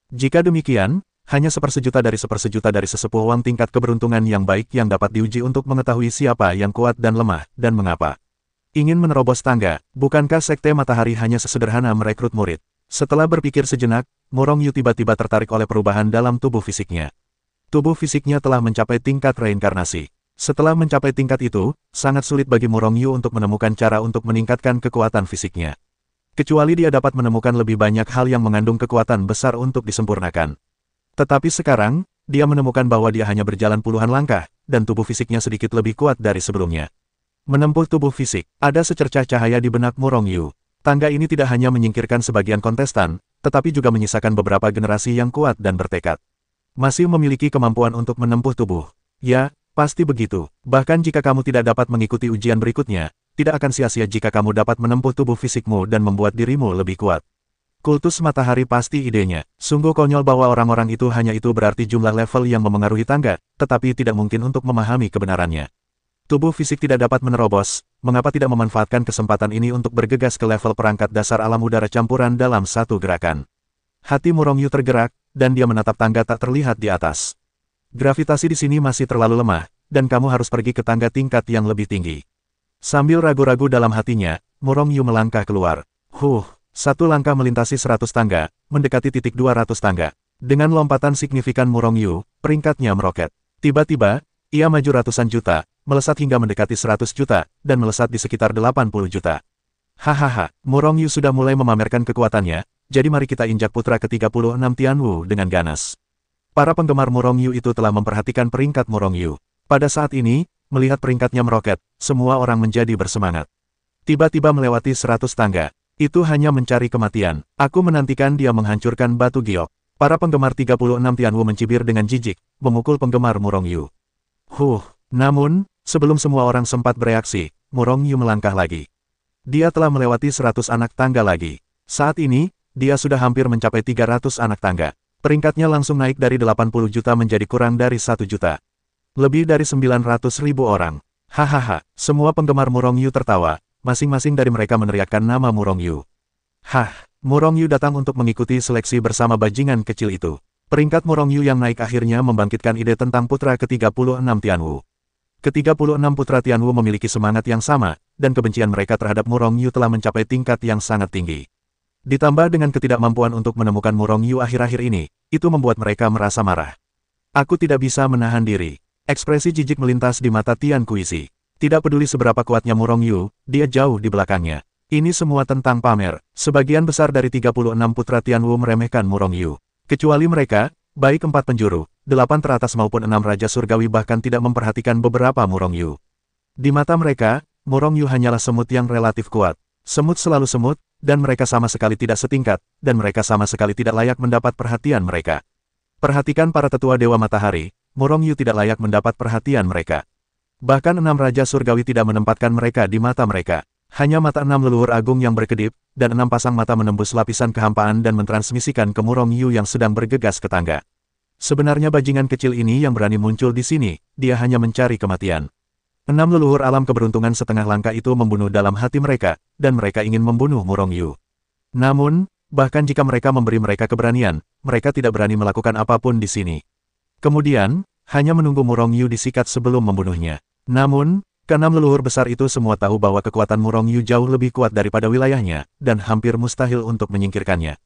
Jika demikian, hanya sepersejuta dari sesepuh Wang tingkat keberuntungan yang baik yang dapat diuji untuk mengetahui siapa yang kuat dan lemah, dan mengapa. Ingin menerobos tangga, bukankah Sekte Matahari hanya sesederhana merekrut murid? Setelah berpikir sejenak, Murong Yu tiba-tiba tertarik oleh perubahan dalam tubuh fisiknya. Tubuh fisiknya telah mencapai tingkat reinkarnasi. Setelah mencapai tingkat itu, sangat sulit bagi Murong Yu untuk menemukan cara untuk meningkatkan kekuatan fisiknya. Kecuali dia dapat menemukan lebih banyak hal yang mengandung kekuatan besar untuk disempurnakan. Tetapi sekarang, dia menemukan bahwa dia hanya berjalan puluhan langkah, dan tubuh fisiknya sedikit lebih kuat dari sebelumnya. Menempuh tubuh fisik, ada secercah cahaya di benak Murong Yu. Tangga ini tidak hanya menyingkirkan sebagian kontestan, tetapi juga menyisakan beberapa generasi yang kuat dan bertekad. Masih memiliki kemampuan untuk menempuh tubuh. Ya, pasti begitu. Bahkan jika kamu tidak dapat mengikuti ujian berikutnya, tidak akan sia-sia jika kamu dapat menempuh tubuh fisikmu dan membuat dirimu lebih kuat. Kultus Matahari pasti idenya. Sungguh konyol bahwa orang-orang itu hanya itu berarti jumlah level yang memengaruhi tangga, tetapi tidak mungkin untuk memahami kebenarannya. Tubuh fisik tidak dapat menerobos, mengapa tidak memanfaatkan kesempatan ini untuk bergegas ke level perangkat dasar alam udara campuran dalam satu gerakan. Hati Murong Yu tergerak, dan dia menatap tangga tak terlihat di atas. Gravitasi di sini masih terlalu lemah, dan kamu harus pergi ke tangga tingkat yang lebih tinggi. Sambil ragu-ragu dalam hatinya, Murong Yu melangkah keluar. Satu langkah melintasi 100 tangga, mendekati titik 200 tangga. Dengan lompatan signifikan Murong Yu, peringkatnya meroket. Tiba-tiba, ia maju ratusan juta, melesat hingga mendekati 100 juta, dan melesat di sekitar 80 juta. Hahaha, Murong Yu sudah mulai memamerkan kekuatannya, jadi mari kita injak putra ke-36 Tianwu dengan ganas. Para penggemar Murong Yu itu telah memperhatikan peringkat Murong Yu. Pada saat ini, melihat peringkatnya meroket, semua orang menjadi bersemangat. Tiba-tiba melewati 100 tangga. Itu hanya mencari kematian. Aku menantikan dia menghancurkan batu giok. Para penggemar 36 Tianwu mencibir dengan jijik, memukul penggemar Murong Yu. Namun, sebelum semua orang sempat bereaksi, Murong Yu melangkah lagi. Dia telah melewati 100 anak tangga lagi. Saat ini, dia sudah hampir mencapai 300 anak tangga. Peringkatnya langsung naik dari 80 juta menjadi kurang dari 1 juta. Lebih dari 900.000 orang. Hahaha, semua penggemar Murong Yu tertawa, masing-masing dari mereka meneriakkan nama Murong Yu. Murong Yu datang untuk mengikuti seleksi bersama bajingan kecil itu. Peringkat Murong Yu yang naik akhirnya membangkitkan ide tentang putra ke-36 Tianwu. Ke-36 putra Tianwu memiliki semangat yang sama, dan kebencian mereka terhadap Murong Yu telah mencapai tingkat yang sangat tinggi. Ditambah dengan ketidakmampuan untuk menemukan Murong Yu akhir-akhir ini, itu membuat mereka merasa marah. Aku tidak bisa menahan diri. Ekspresi jijik melintas di mata Tian Kuisi. Tidak peduli seberapa kuatnya Murong Yu, dia jauh di belakangnya. Ini semua tentang pamer. Sebagian besar dari 36 putra Tianwu meremehkan Murong Yu. Kecuali mereka, baik 4 penjuru, 8 teratas maupun 6 Raja Surgawi bahkan tidak memperhatikan beberapa Murong Yu. Di mata mereka, Murong Yu hanyalah semut yang relatif kuat. Semut selalu semut, dan mereka sama sekali tidak setingkat, dan mereka sama sekali tidak layak mendapat perhatian mereka. Perhatikan para tetua Dewa Matahari, Murong Yu tidak layak mendapat perhatian mereka. Bahkan 6 Raja Surgawi tidak menempatkan mereka di mata mereka. Hanya mata 6 leluhur agung yang berkedip, dan 6 pasang mata menembus lapisan kehampaan dan mentransmisikan ke Murong Yu yang sedang bergegas ke tangga. Sebenarnya bajingan kecil ini yang berani muncul di sini, dia hanya mencari kematian. 6 leluhur alam keberuntungan setengah langkah itu membunuh dalam hati mereka, dan mereka ingin membunuh Murong Yu. Namun, bahkan jika mereka memberi mereka keberanian, mereka tidak berani melakukan apapun di sini. Kemudian, hanya menunggu Murong Yu disikat sebelum membunuhnya. Namun, keenam leluhur besar itu semua tahu bahwa kekuatan Murong Yu jauh lebih kuat daripada wilayahnya, dan hampir mustahil untuk menyingkirkannya.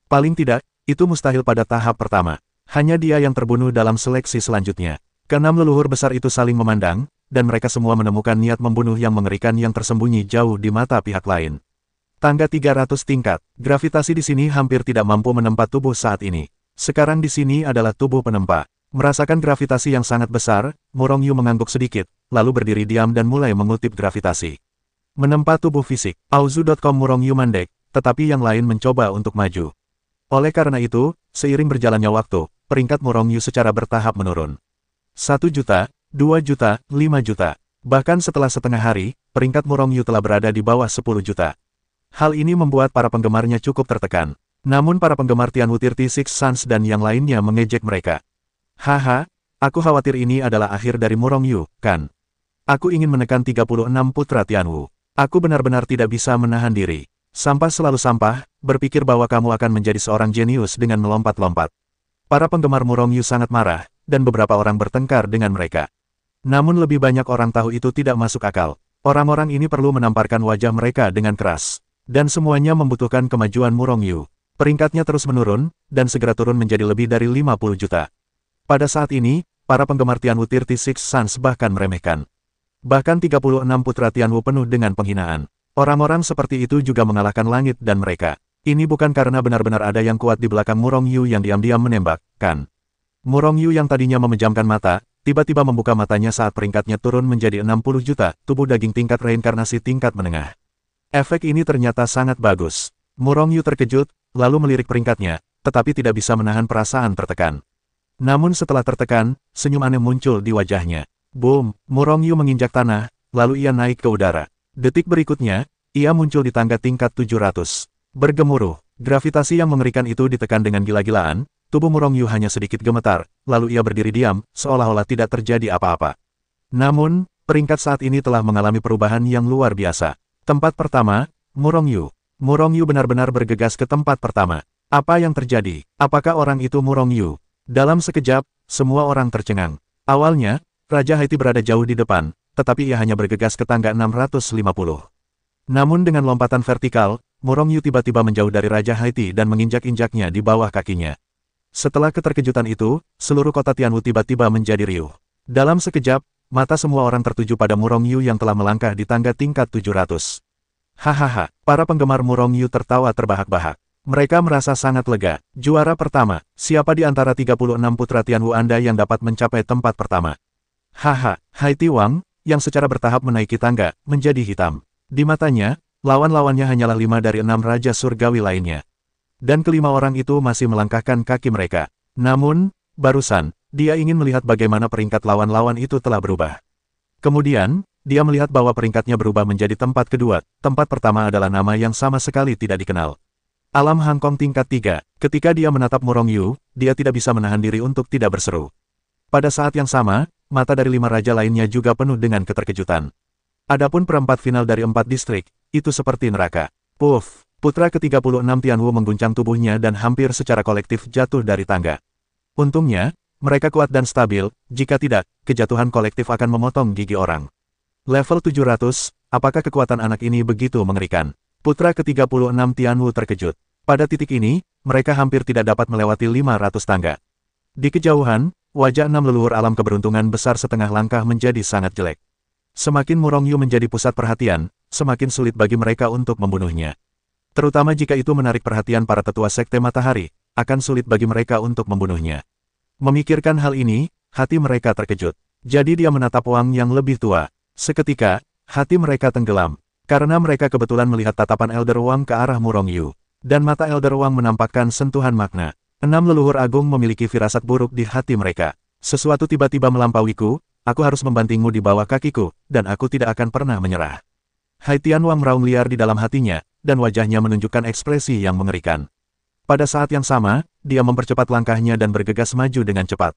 Paling tidak, itu mustahil pada tahap pertama. Hanya dia yang terbunuh dalam seleksi selanjutnya. Keenam leluhur besar itu saling memandang, dan mereka semua menemukan niat membunuh yang mengerikan yang tersembunyi jauh di mata pihak lain. Tangga 300 tingkat, gravitasi di sini hampir tidak mampu menempa tubuh saat ini. Sekarang di sini adalah tubuh penempa. Merasakan gravitasi yang sangat besar, Murong Yu mengangguk sedikit, lalu berdiri diam dan mulai mengutip gravitasi. Menempa tubuh fisik, Auzu.com Murong Yu mandek, tetapi yang lain mencoba untuk maju. Oleh karena itu, seiring berjalannya waktu, peringkat Murong Yu secara bertahap menurun. 1 juta, 2 juta, 5 juta. Bahkan setelah setengah hari, peringkat Murong Yu telah berada di bawah 10 juta. Hal ini membuat para penggemarnya cukup tertekan. Namun para penggemar Tianwu 36 Suns dan yang lainnya mengejek mereka. Haha, aku khawatir ini adalah akhir dari Murong Yu, kan? Aku ingin menekan 36 putra Tianwu. Aku benar-benar tidak bisa menahan diri. Sampah selalu sampah, berpikir bahwa kamu akan menjadi seorang jenius dengan melompat-lompat. Para penggemar Murong Yu sangat marah, dan beberapa orang bertengkar dengan mereka. Namun lebih banyak orang tahu itu tidak masuk akal. Orang-orang ini perlu menamparkan wajah mereka dengan keras. Dan semuanya membutuhkan kemajuan Murong Yu. Peringkatnya terus menurun, dan segera turun menjadi lebih dari 50 juta. Pada saat ini, para penggemar Tianwu 36 Suns bahkan meremehkan. Bahkan 36 putra Tianwu penuh dengan penghinaan. Orang-orang seperti itu juga mengalahkan langit dan mereka. Ini bukan karena benar-benar ada yang kuat di belakang Murong Yu yang diam-diam menembak, kan? Murong Yu yang tadinya memejamkan mata, tiba-tiba membuka matanya saat peringkatnya turun menjadi 60 juta, tubuh daging tingkat reinkarnasi tingkat menengah. Efek ini ternyata sangat bagus. Murong Yu terkejut, lalu melirik peringkatnya, tetapi tidak bisa menahan perasaan tertekan. Namun setelah tertekan, senyum aneh muncul di wajahnya. Boom, Murong Yu menginjak tanah, lalu ia naik ke udara. Detik berikutnya, ia muncul di tangga tingkat 700. Bergemuruh, gravitasi yang mengerikan itu ditekan dengan gila-gilaan, tubuh Murong Yu hanya sedikit gemetar, lalu ia berdiri diam, seolah-olah tidak terjadi apa-apa. Namun, peringkat saat ini telah mengalami perubahan yang luar biasa. Tempat pertama, Murong Yu. Murong Yu benar-benar bergegas ke tempat pertama. Apa yang terjadi? Apakah orang itu Murong Yu? Dalam sekejap, semua orang tercengang. Awalnya, Raja Haiti berada jauh di depan, tetapi ia hanya bergegas ke tangga 650. Namun dengan lompatan vertikal, Murong Yu tiba-tiba menjauh dari Raja Haiti dan menginjak-injaknya di bawah kakinya. Setelah keterkejutan itu, seluruh kota Tianwu tiba-tiba menjadi riuh. Dalam sekejap, mata semua orang tertuju pada Murong Yu yang telah melangkah di tangga tingkat 700. Hahaha, para penggemar Murong Yu tertawa terbahak-bahak. Mereka merasa sangat lega. Juara pertama, siapa di antara 36 putra Tianwu Anda yang dapat mencapai tempat pertama? Haha, Haiti Wang, yang secara bertahap menaiki tangga, menjadi hitam. Di matanya, lawan-lawannya hanyalah 5 dari 6 Raja Surgawi lainnya. Dan kelima orang itu masih melangkahkan kaki mereka. Namun, barusan, dia ingin melihat bagaimana peringkat lawan-lawan itu telah berubah. Kemudian, dia melihat bahwa peringkatnya berubah menjadi tempat kedua. Tempat pertama adalah nama yang sama sekali tidak dikenal. Alam Hangkong tingkat 3. Ketika dia menatap Murong Yu, dia tidak bisa menahan diri untuk tidak berseru. Pada saat yang sama, mata dari 5 raja lainnya juga penuh dengan keterkejutan. Adapun perempat final dari 4 distrik, itu seperti neraka. Puff, putra ke-36 Tianwu mengguncang tubuhnya dan hampir secara kolektif jatuh dari tangga. Untungnya, mereka kuat dan stabil, jika tidak, kejatuhan kolektif akan memotong gigi orang. Level 700, apakah kekuatan anak ini begitu mengerikan? Putra ke-36 Tianwu terkejut. Pada titik ini, mereka hampir tidak dapat melewati 500 tangga. Di kejauhan, wajah 6 leluhur alam keberuntungan besar setengah langkah menjadi sangat jelek. Semakin Murong Yu menjadi pusat perhatian, semakin sulit bagi mereka untuk membunuhnya. Terutama jika itu menarik perhatian para tetua sekte matahari, akan sulit bagi mereka untuk membunuhnya. Memikirkan hal ini, hati mereka terkejut. Jadi dia menatap Wang yang lebih tua. Seketika, hati mereka tenggelam. Karena mereka kebetulan melihat tatapan Elder Wang ke arah Murong Yu. Dan mata Elder Wang menampakkan sentuhan makna. 6 leluhur agung memiliki firasat buruk di hati mereka. Sesuatu tiba-tiba melampauiku, aku harus membantingmu di bawah kakiku, dan aku tidak akan pernah menyerah. Haitian Wang meraung liar di dalam hatinya, dan wajahnya menunjukkan ekspresi yang mengerikan. Pada saat yang sama, dia mempercepat langkahnya dan bergegas maju dengan cepat.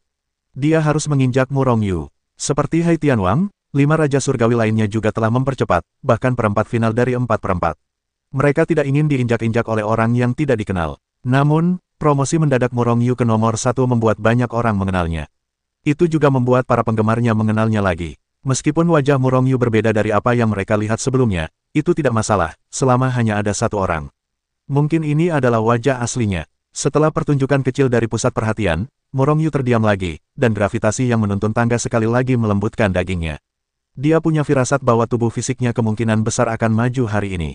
Dia harus menginjak Murong Yu. Seperti Haitian Wang, 5 Raja Surgawi lainnya juga telah mempercepat, bahkan perempat final dari 4/4. Mereka tidak ingin diinjak-injak oleh orang yang tidak dikenal. Namun, promosi mendadak Murong Yu ke nomor 1 membuat banyak orang mengenalnya. Itu juga membuat para penggemarnya mengenalnya lagi. Meskipun wajah Murong Yu berbeda dari apa yang mereka lihat sebelumnya, itu tidak masalah, selama hanya ada satu orang. Mungkin ini adalah wajah aslinya. Setelah pertunjukan kecil dari pusat perhatian, Murong Yu terdiam lagi, dan gravitasi yang menuntun tangga sekali lagi melembutkan dagingnya. Dia punya firasat bahwa tubuh fisiknya kemungkinan besar akan maju hari ini.